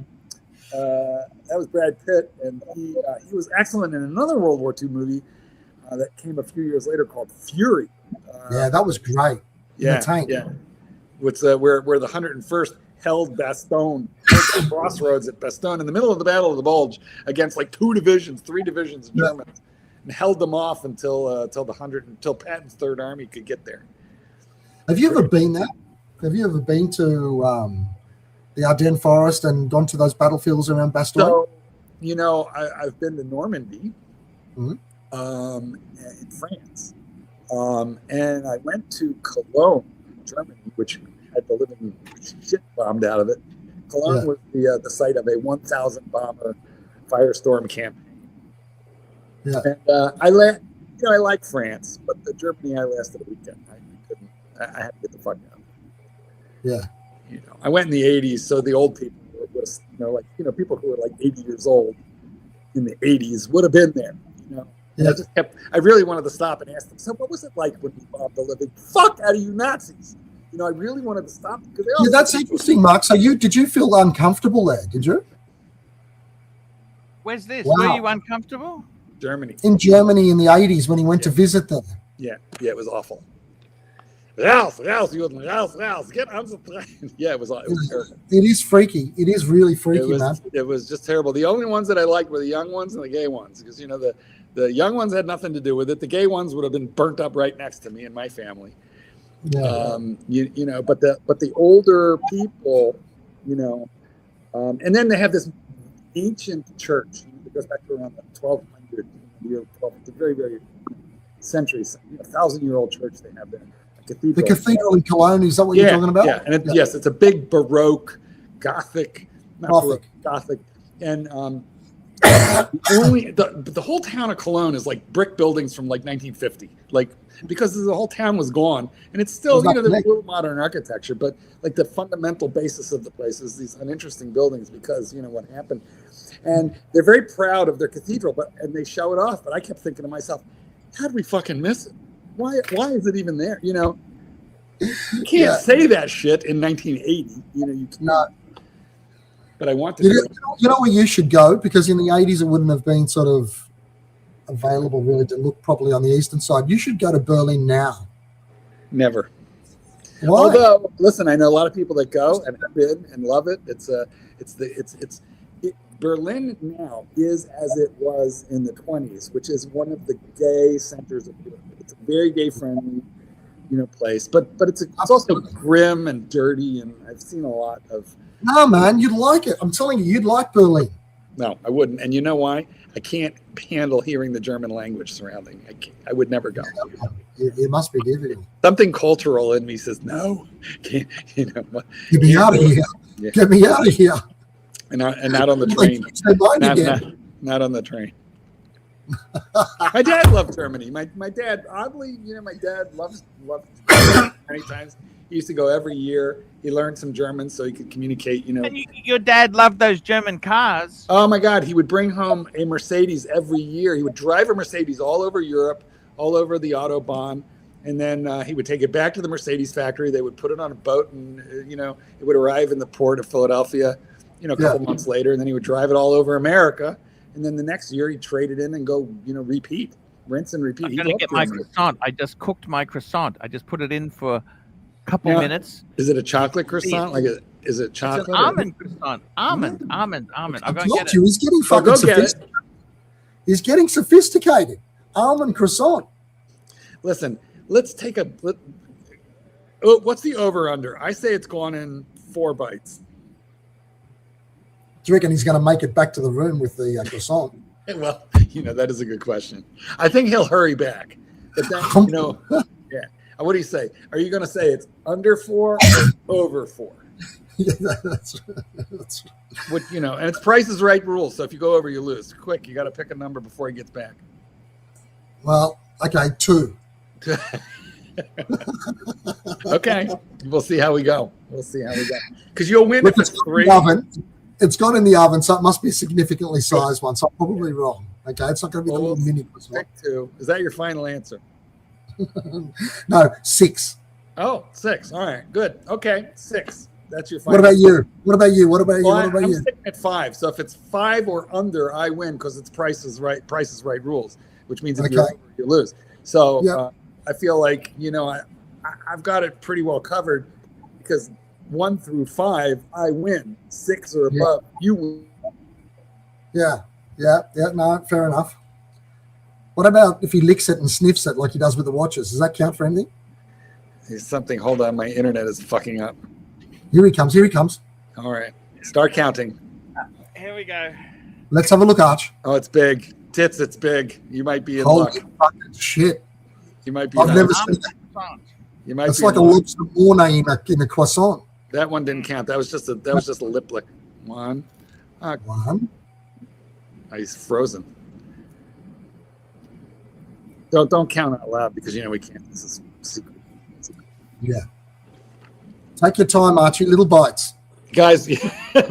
that was Brad Pitt, and he was excellent in another World War II movie that came a few years later called Fury. That was great. Yeah, the tank. Yeah, with where the 101st held Bastogne, held the crossroads at Bastogne in the middle of the Battle of the Bulge against like three divisions of Germans, and held them off until Patton's Third Army could get there. Have you ever been there? Have you ever been to the Ardennes Forest and gone to those battlefields around Bastogne? So, you know, I've been to Normandy, in France, and I went to Cologne, Germany, which had the living shit bombed out of it. Cologne was the site of a 1,000 bomber firestorm campaign. Yeah. And I like France, but the Germany I lasted a weekend. I had to get the fuck out. Yeah. You know, I went in the 80s, so the old people were, people who were like 80 years old in the 80s would have been there. You know, yeah. I really wanted to stop and ask them. So, what was it like when we bombed the living fuck out of you Nazis? You know, I really wanted to stop because that's interesting, Mark. So, did you feel uncomfortable there? Did you? Where's this? Wow. Were you uncomfortable? Germany. In Germany in the 80s when he went to visit them. Yeah, it was awful. Raus, get on the train. Yeah, it was terrible. It is freaky. It is really freaky, man. It was just terrible. The only ones that I liked were the young ones and the gay ones, because, you know, the young ones had nothing to do with it. The gay ones would have been burnt up right next to me and my family. Yeah. You know, but the older people, you know, and then they have this ancient church that goes back to around the 1200 year, the very, very centuries, 1,000-year-old church they have there. The cathedral in Cologne, is that what you're talking about? Yeah, and yes, it's a big Baroque, Gothic, Gothic, and the whole town of Cologne is like brick buildings from like 1950, like because the whole town was gone, and it's still there's a little modern architecture, but like the fundamental basis of the place is these uninteresting buildings because you know what happened, and they're very proud of their cathedral, and they show it off, but I kept thinking to myself, how'd we fucking miss it? Why is it even there? You know, you can't say that shit in 1980. You know, you can't. No. But I want to. You know where you should go, because in the 80s it wouldn't have been sort of available really to look properly on the eastern side. You should go to Berlin now. Never. Why? Although, listen, I know a lot of people that go and have been and love it. Berlin now is as it was in the 20s, which is one of the gay centers of Europe. It's a very gay friendly, you know, place, but it's also grim and dirty, and I've seen a lot of. No, man, you'd like it. I'm telling you, you'd like Berlin. No, I wouldn't, and you know why? I can't handle hearing the German language surrounding. I would never go. It must be difficult. Something cultural in me says no. You know, get me out of here. Yeah. Get me out of here. And not on the train. Not on the train. My dad loved Germany. My dad, oddly, you know, my dad loved many times. He used to go every year. He learned some German so he could communicate, you know. And your dad loved those German cars. Oh, my God. He would bring home a Mercedes every year. He would drive a Mercedes all over Europe, all over the Autobahn. And then he would take it back to the Mercedes factory. They would put it on a boat and, you know, it would arrive in the port of Philadelphia, you know, a couple months later. And then he would drive it all over America. And then the next year he'd trade it in and go, you know, repeat, rinse and repeat. I'm going to get my croissant. I just cooked my croissant. I just put it in for a couple minutes. Is it a chocolate croissant? Is it chocolate? It's an almond croissant. Almond. I'll go and get it. He's getting fucking sophisticated. He's getting sophisticated. Almond croissant. Listen, let's take what's the over-under? I say it's gone in 4 bites. Do you reckon he's going to make it back to the room with the croissant? Well, you know, that is a good question. I think he'll hurry back. But then, you know, yeah. What do you say? Are you going to say it's under 4 or over 4? Yeah, that's What, you know, and it's Price is Right rules. So if you go over, you lose. Quick, you got to pick a number before he gets back. well, okay, 2. Okay, we'll see how we go. We'll see how we go. Because you'll win Look, if it's it's 3. in the oven. It's gone in the oven, so it must be a significantly sized one. So I'm probably wrong. Okay, it's not going to be the little mini croissant. Pick 2. Is that your final answer? No, 6. Oh, 6. All right, good. Okay, 6. That's your final. What about you? What about you? What about you? Well, What about I'm you? sitting at 5. So if it's 5 or under, I win because it's Price is Right rules, which means if you're Okay. over, you lose. So Yep. I feel like, you know, I've got it pretty well covered because 1 through 5, I win. 6 or Yeah. above, you win. Yeah. No, fair enough. What about if he licks it and sniffs it like he does with the watches? Does that count for anything? There's something. Hold on, my internet is fucking up. Here he comes. Here he comes. All right, start counting. Here we go. Let's have a look, Arch. Oh, it's big. Tits, it's big. You might be in Holy luck. fucking shit! You might be. I've in never luck. seen that. You might It's be like a in luck. lobster mornay in a croissant. That one didn't count. That was just a lip lick. 1. One. Oh, he's frozen. Don't count out loud because you know we can't. This is secret. Yeah. Take your time, Archie. Little bites. Guys,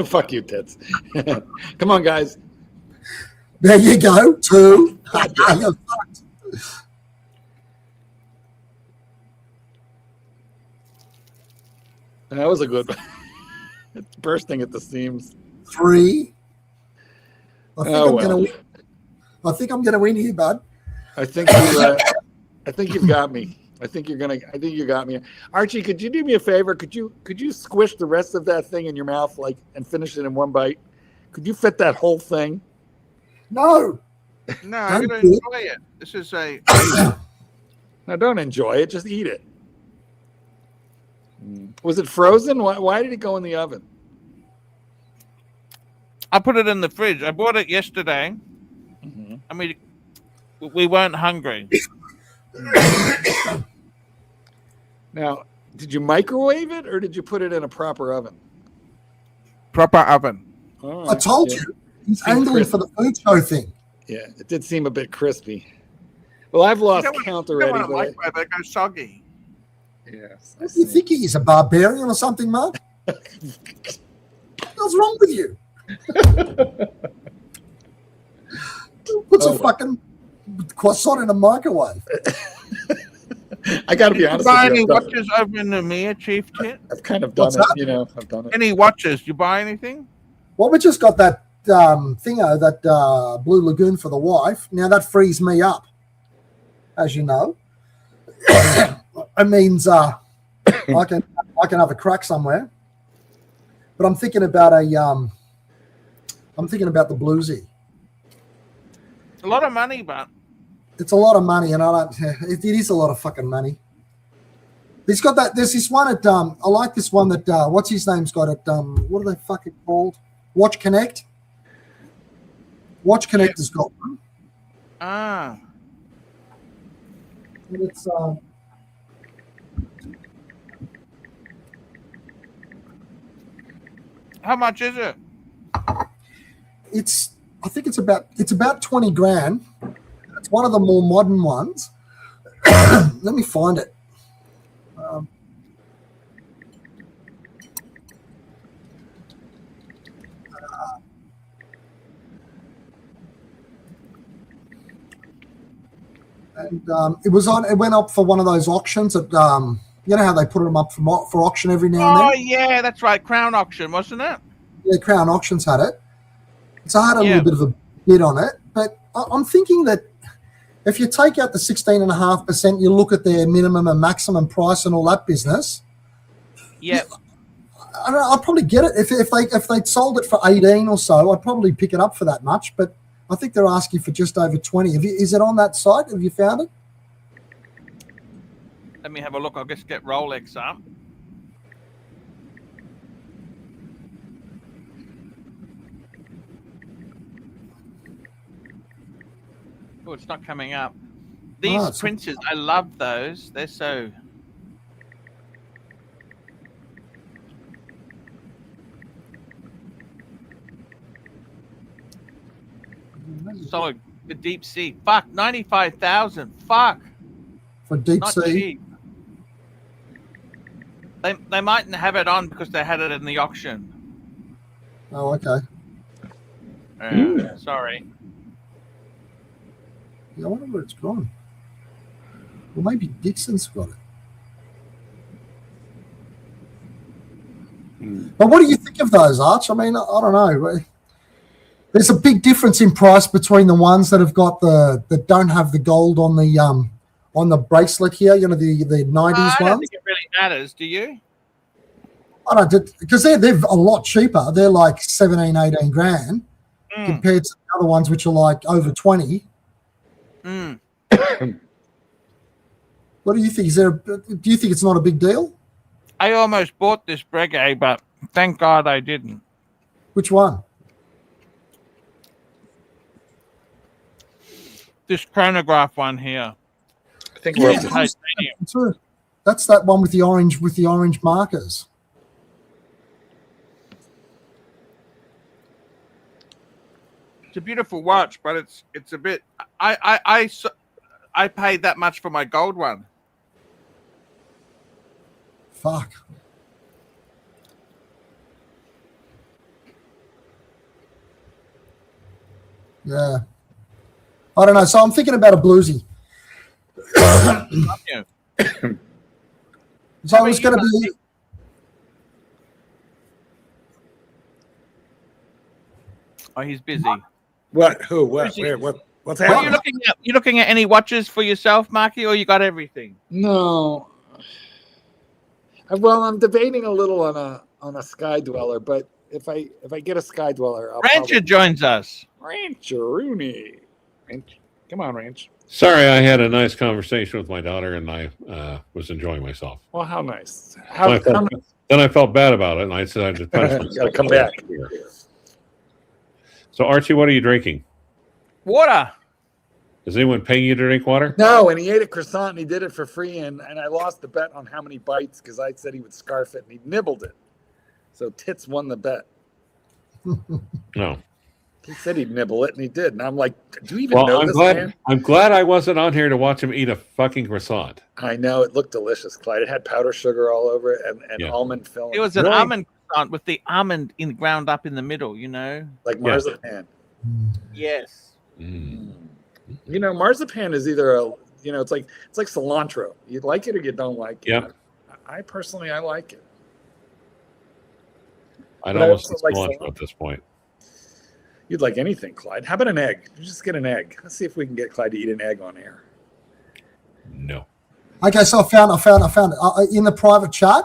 fuck you, tits. Come on, guys. There you go. 2. You're fucked. That was a good one. It's bursting at the seams. 3. I think Oh, I'm gonna well. win. I think I'm gonna win here, bud. I think you've got me. I think you got me. Archie, could you do me a favor? Could you squish the rest of that thing in your mouth and finish it in one bite? Could you fit that whole thing? No. No, I'm Don't going do to it. enjoy it. This is a. Now don't enjoy it, just eat it. Was it frozen? Why did it go in the oven? I put it in the fridge. I bought it yesterday. Mm-hmm. I mean, we weren't hungry. Now, did you microwave it or did you put it in a proper oven? Proper oven. All I right. told Yeah. you. He's Seems angling crispy. for the food show thing. Yeah, it did seem a bit crispy. Well, I've lost count already. You don't But want to microwave it, goes soggy. yes, I What do you see. think he is, a barbarian or something, Mark? What's wrong with you? Puts Oh, a fucking croissant in a microwave. I got to be Did you honest buy with any you. watches over in the Nemea, Chief Tit? I've kind of done What's it. that? You know, I've done it. Any watches? You buy anything? Well, we just got that thingo, that Blue Lagoon for the wife. Now that frees me up, as you know. It means I can have a crack somewhere. But I'm thinking about the bluesy. It's a lot of money, but It's a lot of money, and it is a lot of fucking money. He's got that. There's this one at I like this one that what's his name's got at what are they fucking called? Watch Connect. Watch Connect has got one. ah, And it's how much is it? I think it's about 20 grand. It's one of the more modern ones. Let me find it. And it went up for one of those auctions at you know how they put them up for auction every now and Oh then. yeah, that's right. Crown auction, wasn't it? Yeah, Crown Auctions had it. So I had a Yeah. little bit of a bid on it, but I'm thinking that if you take out the 16.5%, you look at their minimum and maximum price and all that business. Yeah. I don't know, I'd probably get it if they'd sold it for 18 or so. I'd probably pick it up for that much, but I think they're asking for just over 20. Is it on that site? Have you found it? Let me have a look. I'll just get Rolex up. Oh, it's not coming up. These Oh, it's- princes, I love those. They're so solid the deep sea. Fuck, 95,000. Fuck, For deep not sea. cheap. They mightn't have it on because they had it in the auction. Oh, okay. Sorry. Yeah, I wonder where it's gone. Well, maybe Dixon's got it. But what do you think of those, Arch? I mean, I don't know. There's a big difference in price between the ones that have got that don't have the gold on the bracelet here. You know, the 90s I don't ones. think it really matters. Do you? I don't, because they're a lot cheaper. They're like 17, 18 grand compared to the other ones, which are like over 20. What do you think? Do you think it's not a big deal? I almost bought this Breguet, but thank God I didn't. Which one? This chronograph one here. I think Yeah, Titanium. that's that one with the orange markers. It's a beautiful watch, but it's a bit. I paid that much for my gold one. Fuck. Yeah. I don't know. So I'm thinking about a bluesy. Yeah. So it's going to be. Oh, he's busy. What? Who? What? Where? What's What are happening? you looking at? You looking at any watches for yourself, Marky, or you got everything? No. Well, I'm debating a little on a Sky Dweller, but if I get a Sky Dweller, I'll Rancher joins us. Rancheroony. Come on, Ranch. Sorry, I had a nice conversation with my daughter, and I was enjoying myself. Well, how nice. Then I felt bad about it, and I decided to punish myself. Gotta come back. So, Archie, what are you drinking? Water. Is anyone paying you to drink water? No, and he ate a croissant and he did it for free, and I lost the bet on how many bites because I said he would scarf it and he nibbled it. So Tits won the bet. No. He said he'd nibble it and he did. And I'm like, do you even know this man? I'm glad I wasn't on here to watch him eat a fucking croissant. I know, it looked delicious, Clyde. It had powder sugar all over it and almond filling. It was an almond croissant with the almond ground up in the middle, you know? Like marzipan. Yes. You know, marzipan is either it's like cilantro. You like it or you don't like it. Yeah. I personally like it. I But don't I want also to like cilantro at this point. You'd like anything, Clyde. How about an egg? Just get an egg. Let's see if we can get Clyde to eat an egg on air. No. Okay, so I found it in the private chat.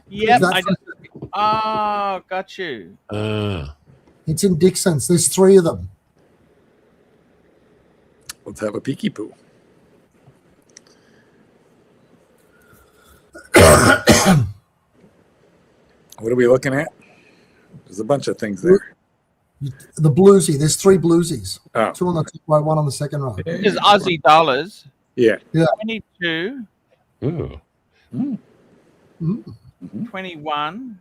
Yep. Got you. It's in Dixon's. There's 3 of them. Let's have a peeky poo. What are we looking at? There's a bunch of things there. The bluesy. There's 3 bluesies. Oh. 2 on the top row, 1 on the second row. It's Aussie dollars. Yeah. 22. Ooh. 21.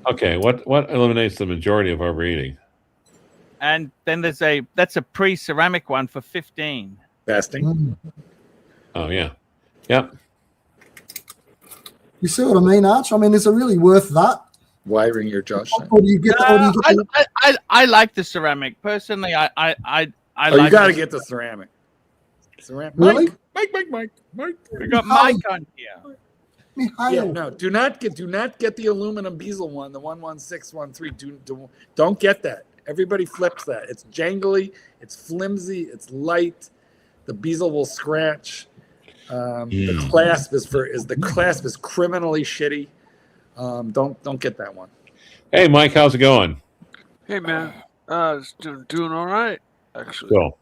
Okay, what eliminates the majority of overeating? And then that's a pre-ceramic one for 15. Fasting. Oh yeah. Yep. You see what I mean, Arch? I mean, is it really worth that? Wiring your Josh. Or do you get? I like the ceramic personally. I you got to get the ceramic. Ceramic. Really? Mike. We got Mike on here. Yeah, no, do not get the aluminum bezel one, the 11613. Don't get that. Everybody flips that. It's jangly, it's flimsy, it's light. The bezel will scratch. The clasp is criminally shitty. Don't get that one. Hey, Mike, how's it going? Hey, man. It's doing all right, actually. Cool.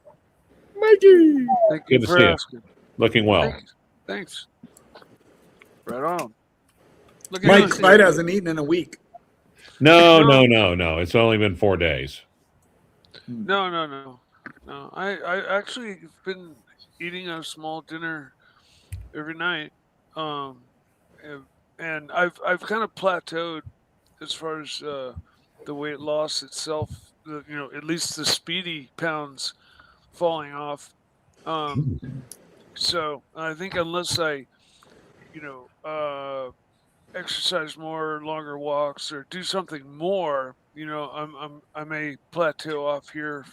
Mikey. Thank Good you to for see you. asking. Looking well. Thanks. Right on. Look at Mike, this. Clyde hasn't eaten in a week. No. It's only been 4 days. No. I actually have been eating a small dinner every night, and I've kind of plateaued as far as the weight loss itself. at least the speedy pounds falling off. So I think unless I, exercise more, longer walks, or do something more, I may plateau off here.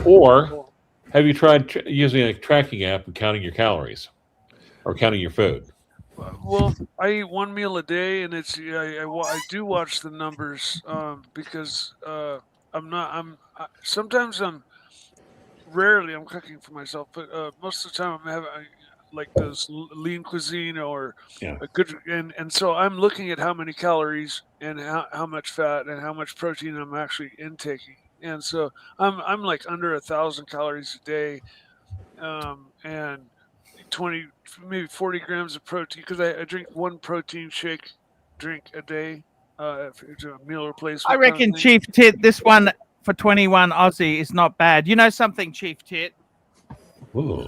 Or have you tried using a tracking app and counting your calories or counting your food? Well, I eat one meal a day, and it's I do watch the numbers because sometimes rarely I'm cooking for myself, but most of the time I'm having like those lean cuisine or a good, and so I'm looking at how many calories and how much fat and how much protein I'm actually intaking, and so I'm like under 1,000 calories a day, and 20 maybe 40 grams of protein because I drink one protein shake drink a day. If it's a meal replacement. I reckon Chief Tit, this one for 21 Aussie is not bad. You know something, Chief Tit? Ooh.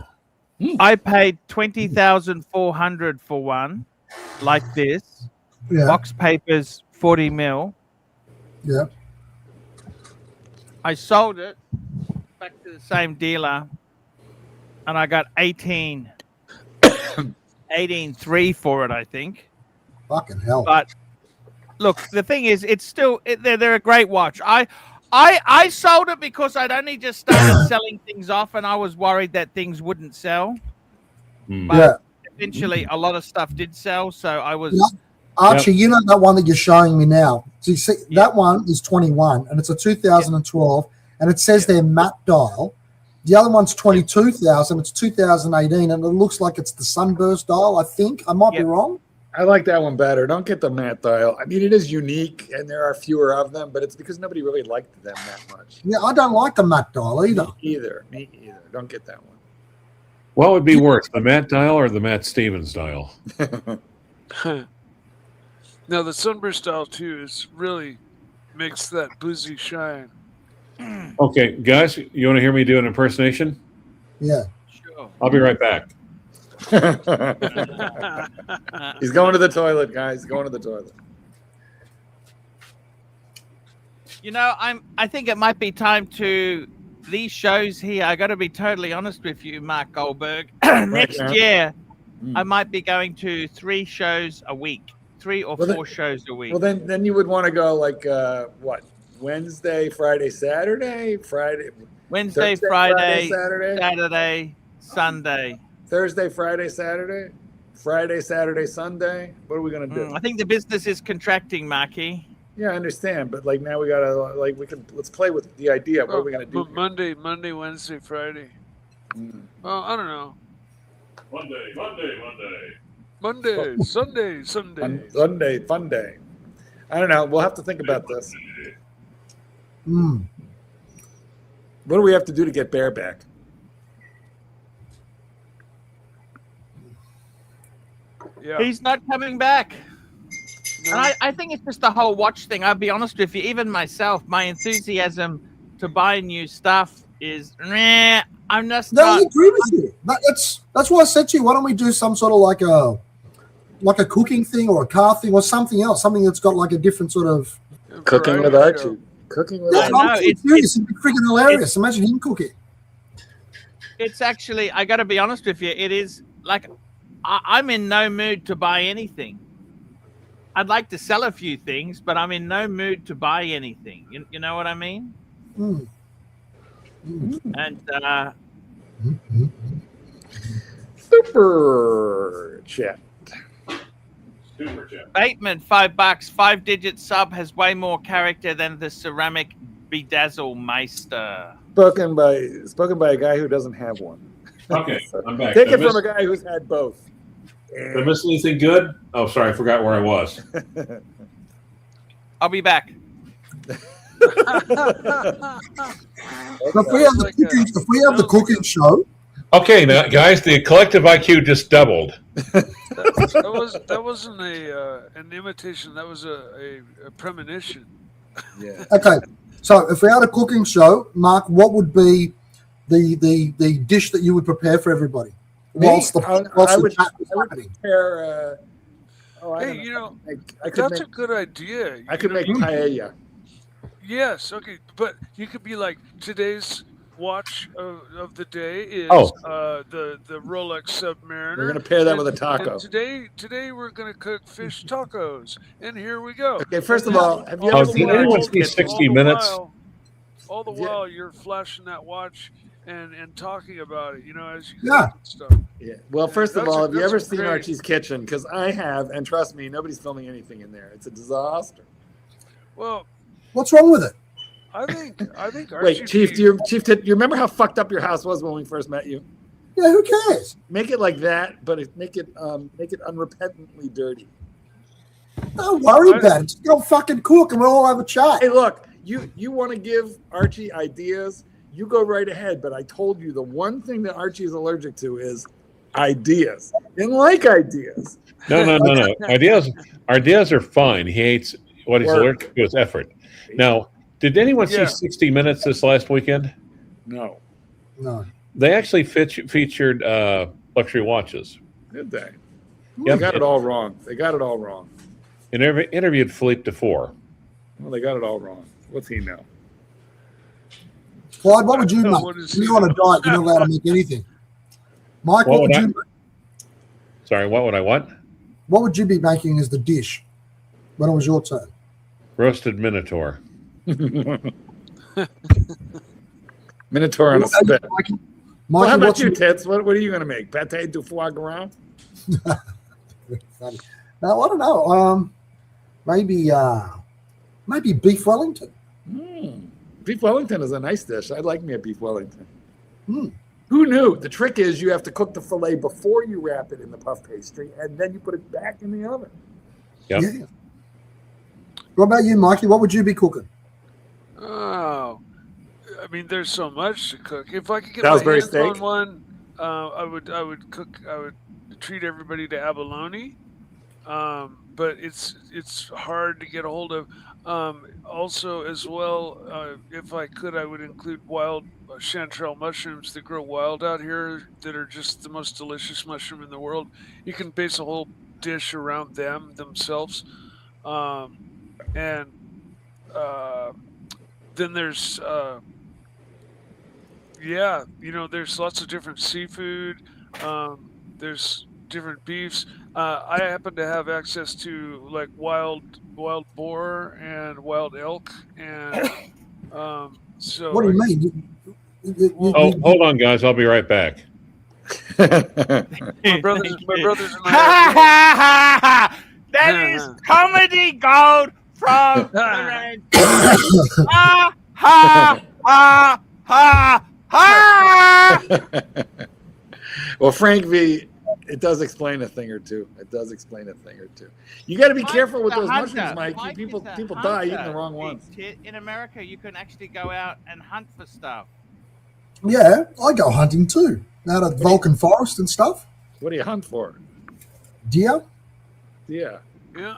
I paid 20,400 for one like this. Yeah. Box papers 40 mil. Yeah. I sold it back to the same dealer and I got 18.3 for it, I think. Fucking hell. But look, the thing is, it's still they're a great watch. I sold it because I'd only just started selling things off, and I was worried that things wouldn't sell. But eventually, a lot of stuff did sell, so I was. Yeah. Archie, you know that one that you're showing me now. So you see, that one is 21, and it's a 2012, and it says there matte dial. The other one's 22,000. It's 2018, and it looks like it's the sunburst dial. I think I might be wrong. I like that one better. Don't get the matte dial. I mean, it is unique, and there are fewer of them, but it's because nobody really liked them that much. Yeah, I don't like the matte dial either. Me either. Don't get that one. What would be worse, the Matt dial or the Matt Stevens dial? Now the sunburst dial too is really makes that boozy shine. Okay, guys, you want to hear me do an impersonation? Yeah. Sure. I'll be right back. He's going to the toilet, guys. Going to the toilet. You know, I think it might be time to these shows here. I got to be totally honest with you, Mark Goldberg. Next year, I might be going to 3 shows a week, 3 or 4 shows a week. Well, then you would want to go like what? Wednesday, Friday, Saturday, Wednesday, Thursday, Friday, Saturday, Sunday. Thursday, Friday, Saturday, Friday, Saturday, Sunday. What are we gonna do? I think the business is contracting, Marky. Yeah, I understand, but like now we gotta let's play with the idea. What are we gonna do? Monday, Wednesday, Friday. Well, I don't know. Monday. Monday, Sunday. Sunday, fun day. I don't know. We'll have to think about this. What do we have to do to get Bear back? Yeah. He's not coming back. No. And I think it's just the whole watch thing. I'll be honest with you. Even myself, my enthusiasm to buy new stuff is, I'm just I agree with you. That's why I said to you, why don't we do some sort of like a cooking thing or a car thing or something else, something that's got like a different sort of cooking with Archie. Cooking with Archie. It's freaking hilarious. Imagine him cooking. It's actually, I got to be honest with you, it is like I'm in no mood to buy anything. I'd like to sell a few things, but I'm in no mood to buy anything. You know what I mean? And Super chat. Bateman, $5, 5-digit sub has way more character than the ceramic bedazzle meister. Spoken by a guy who doesn't have one. Okay, I'm back. Take it from a guy who's had both. Did I miss anything good? Oh, sorry, I forgot where I was. I'll be back. If we have the cooking show. Okay, now guys, the collective IQ just doubled. That wasn't an imitation. That was a premonition. Yeah. Okay, so if we had a cooking show, Mark, what would be the dish that you would prepare for everybody? Whilst the chat was happening. Prepare, hey, you know, that's a good idea. I could make paella. Yes, okay, but you could be like, today's watch of the day is the Rolex Submariner. We're gonna pair that with a and taco. today we're gonna cook fish tacos, and here we go. Okay, first And of then all, have you ever did seen anyone Archie's see Kitchen? 60 Minutes? All the while you're flashing that watch and talking about it, as you Yeah. cook and stuff. Yeah. Well, first of That's all, a- have you that's ever a seen great- Archie's Kitchen? Because I have, and trust me, nobody's filming anything in there. It's a disaster. Well, What's wrong with it? I think Archie. Wait, Chief, do you remember how fucked up your house was when we first met you? Yeah, who cares? Make it like that, but make it unrepentantly dirty. Don't worry about it. Just go fucking cook and we'll all have a chat. Hey, look, you want to give Archie ideas, you go right ahead. But I told you the one thing that Archie is allergic to is ideas. He didn't like ideas. No. Ideas are fine. He hates what he's allergic to is effort. Now, did anyone see 60 Minutes this last weekend? No. They actually featured luxury watches. Did they? Yep. They got it all wrong. They got it all wrong. And interviewed Philippe Dufour. Well, they got it all wrong. What's he know? Clyde, what would you make? What is If you're on a diet, you're not allowed to make anything. Mike, what would you make? Sorry, what would I want? What would you be making as the dish when it was your turn? Roasted Minotaur. Minotaur on a spit. Mikey, Well, how about what's you, your- Tits? What are you going to make? Pate du foie gras? Funny. No, I don't know. Maybe beef Wellington. Beef Wellington is a nice dish. I like me a beef Wellington. Hmm. Who knew? The trick is you have to cook the filet before you wrap it in the puff pastry, and then you put it back in the oven. Yep. Yeah. What about you, Mikey? What would you be cooking? Oh, I mean, there's so much to cook. If I could get Salisbury my hands steak? on one, I would cook. I would treat everybody to abalone, but it's hard to get a hold of. Also, as well, if I could, I would include wild chanterelle mushrooms that grow wild out here that are just the most delicious mushroom in the world. You can base a whole dish around them themselves, and then there's there's lots of different seafood. There's different beefs. I happen to have access to like wild boar and wild elk, and so. What do you mean? Hold on, guys. I'll be right back. My brothers and I. That is comedy gold from ha ha ha ha ha. Well, Frank V, it does explain a thing or two. You got to be careful with those mushrooms, Mike. People die eating the wrong ones. In America, you can actually go out and hunt for stuff. Yeah, I go hunting too. Out of Vulcan Forest and stuff. What do you hunt for? Deer. Yeah. Yeah,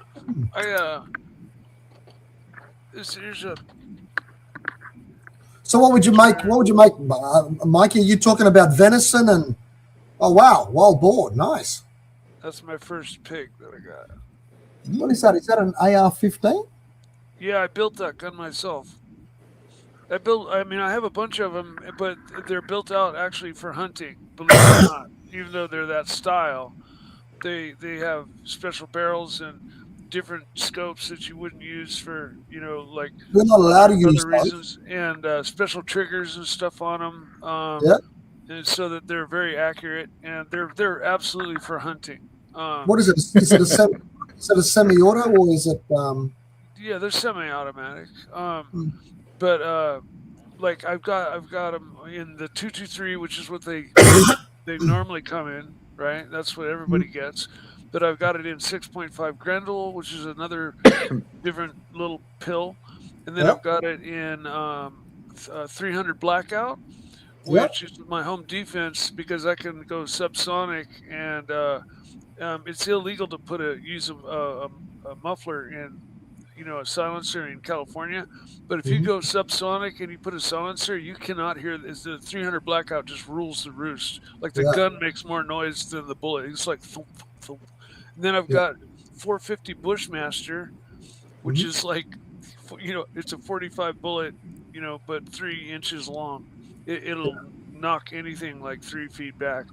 here's a. So what would you make? Mikey? Are you talking about venison and? Oh wow, wild boar, nice. That's my first pig that I got. What is that? Is that an AR-15? Yeah, I built that gun myself. I have a bunch of them, but they're built out actually for hunting, believe it or not. Even though they're that style, they have special barrels and different scopes that you wouldn't use for, like You're not allowed to use other those. reasons, and special triggers and stuff on them. Yeah. And so that they're very accurate, and they're absolutely for hunting. What is it? Is it a semi-auto or is it? Yeah, they're semi-automatic. But like I've got them in the 223, which is what they normally come in, right? That's what everybody gets. But I've got it in 6.5 Grendel, which is another different little pill, and then I've got it in 300 Blackout, which is my home defense because I can go subsonic, and it's illegal to use a muffler in, a silencer in California. But if you go subsonic and you put a silencer, you cannot hear this. The 300 Blackout just rules the roost. Like the gun makes more noise than the bullet. It's like thump, thump, thump. And then I've got 450 Bushmaster, which is like it's a 45 bullet, but 3 inches long. It'll knock anything like 3 feet back.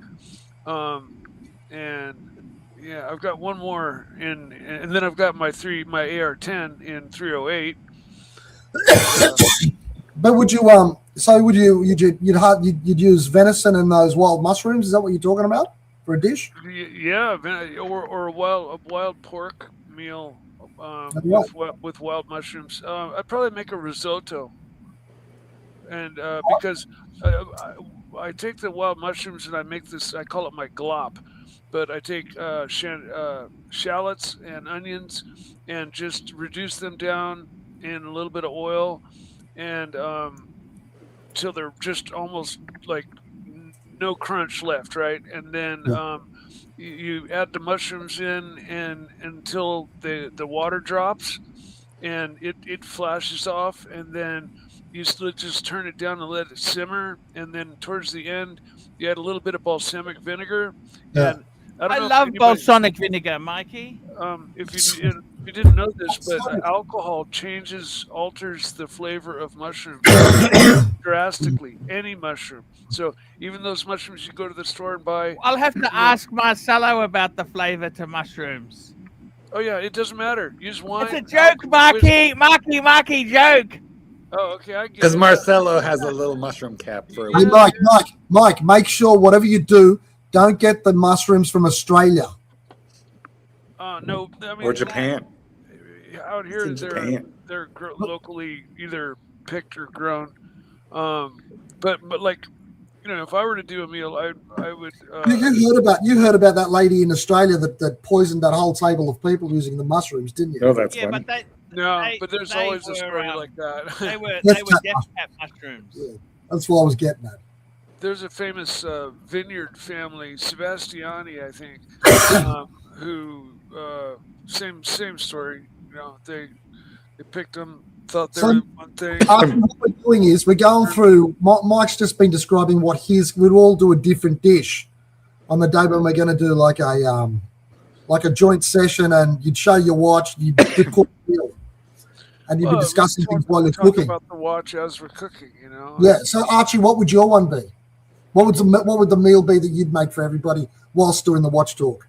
And yeah, I've got one more and then I've got my AR-10 in 308. But would you you'd use venison and those wild mushrooms? Is that what you're talking about for a dish? Yeah, or a wild pork meal with wild mushrooms. I'd probably make a risotto, and because I take the wild mushrooms and I make this. I call it my glop, but I take shallots and onions and just reduce them down in a little bit of oil, and till they're just almost like no crunch left, right? And then you add the mushrooms in and until the water drops and it flashes off, and then you just turn it down and let it simmer, and then towards the end you add a little bit of balsamic vinegar. And I love balsamic vinegar, Mikey. If you didn't know this, but alcohol alters the flavor of mushrooms drastically. Any mushroom. So even those mushrooms you go to the store and buy. I'll have to ask Marcelo about the flavor to mushrooms. Oh yeah, it doesn't matter. Use wine. It's a joke, Marky, joke. Oh, okay, I get it. Because Marcelo has a little mushroom cap for a Hey, Mike, make sure whatever you do, don't get the mushrooms from Australia. No, I mean, or Japan. Out here, they're locally either picked or grown. But like, if I were to do a meal, I would. You heard about that lady in Australia that poisoned that whole table of people using the mushrooms, didn't you? Oh, that's funny. But there's always a story like that. They were death cap mushrooms. Yeah, that's what I was getting at. There's a famous vineyard family, Sebastiani, I think, who same story. They picked them, thought they were one thing. What we're doing is we're going through. Mike's just been describing what we'd all do a different dish on the day when we're going to do like a joint session, and you'd show your watch, you'd cook a meal, and you'd be discussing things while you're cooking. About the watch as we're cooking, Yeah. So Archie, what would your one be? What would the meal be that you'd make for everybody whilst doing the watch talk?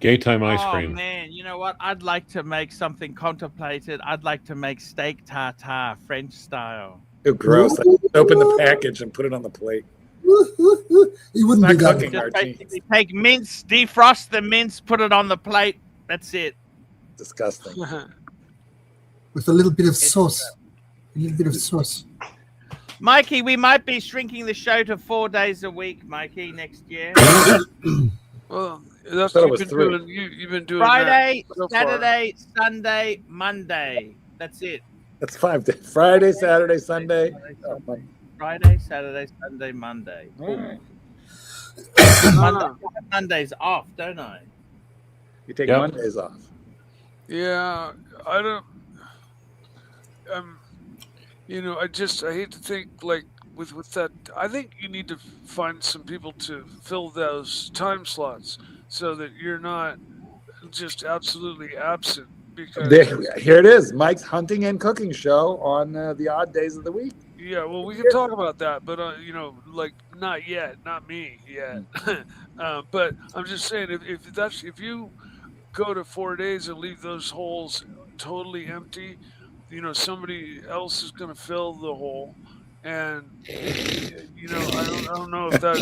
Gaytime ice cream. Oh man, you know what? I'd like to make something contemplated. I'd like to make steak tartare, French style. Oh, gross! Open the package and put it on the plate. You wouldn't be cooking, Just Archie. basically take mince, defrost the mince, put it on the plate. That's it. Disgusting. With a little bit of sauce. A little bit of sauce. Mikey, we might be shrinking the show to 4 days a week, Mikey, next year. Well, that's what you've been doing. You've been doing Friday, that so Saturday, Sunday, Monday. That's it. That's 5 days. Friday, Saturday, Sunday. Friday, Saturday, Sunday, Monday. All right. Monday's off, don't I? You take Mondays off. Yeah, I don't. I hate to think like with that. I think you need to find some people to fill those time slots so that you're not just absolutely absent. Because here it is, Mike's hunting and cooking show on the odd days of the week. Yeah, well, we can talk about that, but like not yet, not me yet. But I'm just saying, if you go to 4 days and leave those holes totally empty, somebody else is going to fill the hole, and I don't know if that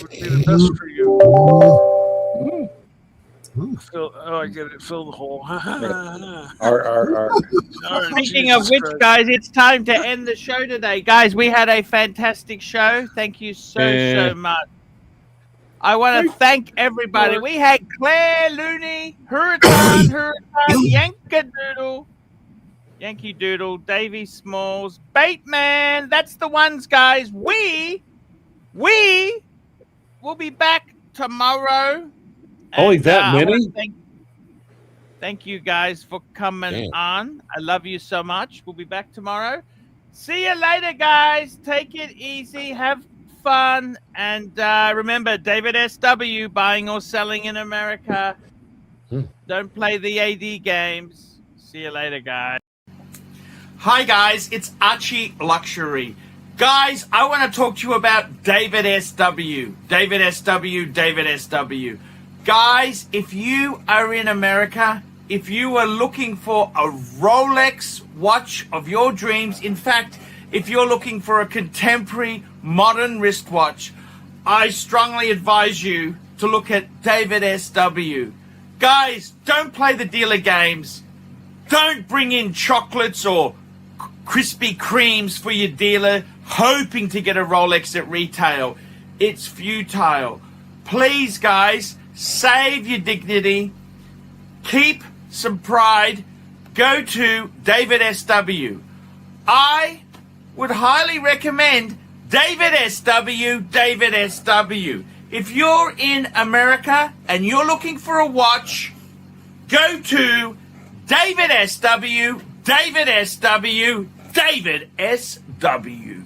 would be the best for you. I get it. Fill the hole. Speaking of which, guys, it's time to end the show today. Guys, we had a fantastic show. Thank you so much. I want to thank everybody. We had Claire, Looney, Hurricane, Yankee Doodle, Davey Smalls, Bateman. That's the ones, guys. We will be back tomorrow. Only that many? Thank you guys for coming on. I love you so much. We'll be back tomorrow. See you later, guys. Take it easy. Have fun. And remember, David SW, buying or selling in America. Don't play the AD games. See you later, guys. Hi guys, it's Archie Luxury. Guys, I want to talk to you about David SW. David SW, David SW. Guys, if you are in America, if you are looking for a Rolex watch of your dreams, in fact, if you're looking for a contemporary modern wristwatch, I strongly advise you to look at David SW. Guys, don't play the dealer games. Don't bring in chocolates or Krispy Kremes for your dealer hoping to get a Rolex at retail. It's futile. Please, guys, save your dignity. Keep some pride. Go to David SW. I would highly recommend David SW, David SW. If you're in America and you're looking for a watch, go to David SW, David SW, David SW.